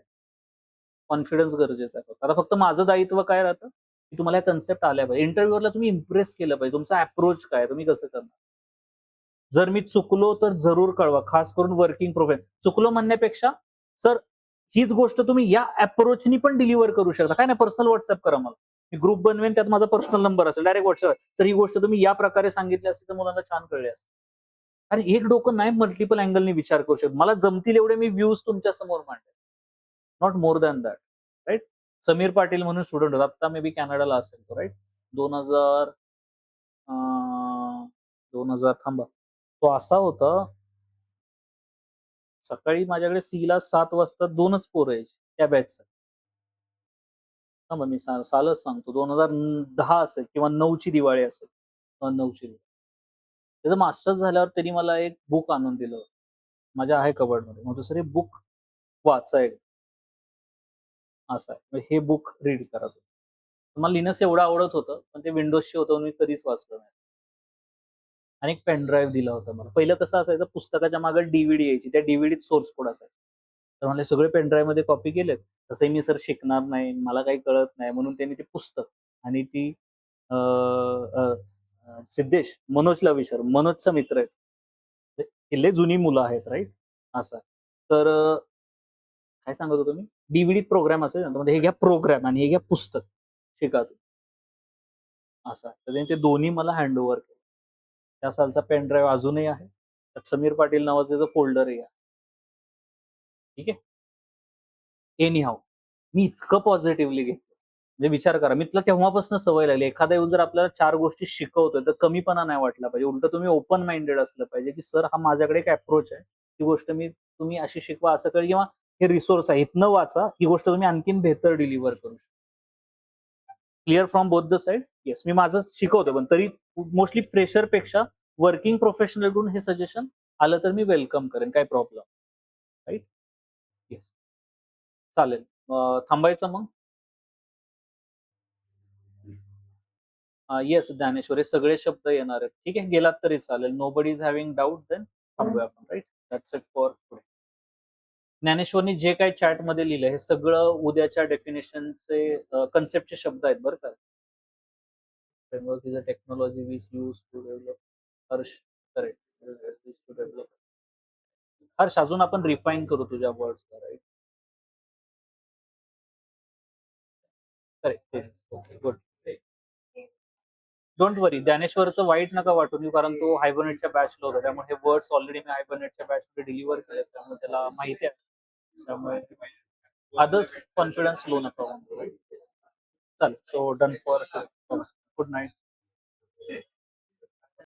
कॉन्फिडन्स गरजेचा आहे. आता फक्त माझं दायित्व काय राहतं, की तुम्हाला या कन्सेप्ट आल्या पाहिजे. इंटरव्ह्यूअरला तुम्ही इम्प्रेस केलं पाहिजे. तुमचा अप्रोच काय, तुम्ही कसं करणार? जर मी चुकलो तर जरूर कळवा. खास करून वर्किंग प्रोफेशनल. चुकलो म्हणण्यापेक्षा, सर हीच गोष्ट तुम्ही या अप्रोचनी पण डिलिव्हर करू शकता. काय नाही पर्सनल WhatsApp करा मला. मी ग्रुप बनवेन त्यात माझा पर्सनल नंबर असेल. Direct WhatsApp. सर ही गोष्ट तुम्ही या प्रकारे सांगितली असती तर मुलांना छान कळली असते. अरे एक डोकं नाही मल्टिपल अँगलनी विचार करू शकत. मला जमतील एवढे मी व्ह्यूज तुमच्या समोर मांडेन. Not more than that. Right? Sameer Patil म्हणून स्टुडंट होता. आता मे बी कॅनडाला असेल तो राइट? 2000 अ, 2000 थांबा. तो असा होता, सकाळी माझ्याकडे सीला 7 वाजता 2च पोरं यायची त्या बॅचचं. थांबा मी सालच सांगतो 2010 असेल किंवा 9 ची दिवाळी असेल. 9 ची दिवाळी. त्याचं मास्टर्स झाल्यावर त्यांनी मला एक बुक आणून दिलं होतं. माझ्या आहे कबर्डमध्ये. मग दुसरे बुक वाचा एकदा. असं आहे. मग हे बुक रीड करा तुम्ही. मला लिनक्स एवढं आवडत होतं, पण ते विंडोजशी होतं म्हणून मी कधीच वाचलं नाही. आणि एक पेन ड्राईव्ह दिला होता मला. पहिलं कसं असायचं पुस्तकाच्या मागे डी यायची. त्या डी सोर्स कोड असायचा. तर मला सगळे पेन ड्राईव्हमध्ये कॉपी केलेत. तसंही मी सर शिकणार नाही, मला काही कळत नाही म्हणून त्यांनी ते पुस्तक आणि ती अ, अ, सिद्धेश, मनोजला विचार. मनोजचा मित्र आहे. ते लय जुनी मुलं आहेत राइट? असं. तर काय सांगत होतो मी? डी प्रोग्राम असेल ना, तर हे घ्या प्रोग्राम आणि हे घ्या पुस्तक. शिका तुम्ही. असं आहे. तर त्यांनी ते दोन्ही मला हँडओव्हर केलं. त्या सालचा पेन ड्राईव्ह अजूनही आहे. त्यात समीर पाटील नावाचं त्याचं फोल्डरही आहे. ठीक आहे. Any how. मी इतकं पॉझिटिव्हली घेतलं. म्हणजे विचार करा, मी तुला तेव्हापासून सवय लागली. एखादा येऊन जर आपल्याला 4 गोष्टी शिकवतोय, तर कमीपणा नाही वाटला पाहिजे. उलटं तुम्ही ओपन माइंडेड असलं पाहिजे, की सर हा माझ्याकडे एक अप्रोच आहे. ही गोष्ट तुम्ही अशी शिकवा, असं कळेल किंवा हे रिसोर्स आहे. इथनं वाचा, ही गोष्ट तुम्ही आणखीन बेहतर डिलिव्हर करू शकता. Clear from both the side? Yes. मी माझं शिकवतो, पण तरी मोस्टली फ्रेशरपेक्षा वर्किंग प्रोफेशनलकडून हे सजेशन आलं तर मी वेलकम करेन. काही प्रॉब्लेम राइट? येस. चालेल. थांबायचं मग? येस ज्ञानेश्वर हे सगळे शब्द येणार आहेत. ठीक आहे, गेलात तरी चालेल. Nobody is having doubt then थांबूया आपण right? That's it for today. ज्ञानेश्वरनी जे काही चॅटमध्ये लिहिलंय हे सगळं उद्याच्या डेफिनेशनचे कन्सेप्टचे शब्द आहेत बरं का. Framework is a technology which use to develop. Harsh, correct. Harsh, अजून आपण रिफाईन करू तुझ्या वर्ड्सला right? Correct. Okay, good. Don't worry, ज्ञानेश्वरचं वाईट नका वाटून घेऊ, कारण तो हायबरनेटच्या बॅचला होता. त्यामुळे हे वर्ड्स ऑलरेडी मी हायबरनेटच्या बॅचमध्ये डिलिव्हर केले, त्यामुळे त्याला माहिती आहे. त्यामुळे अदर्स कॉन्फिडन्स लो नका. चालेल. So done for good night.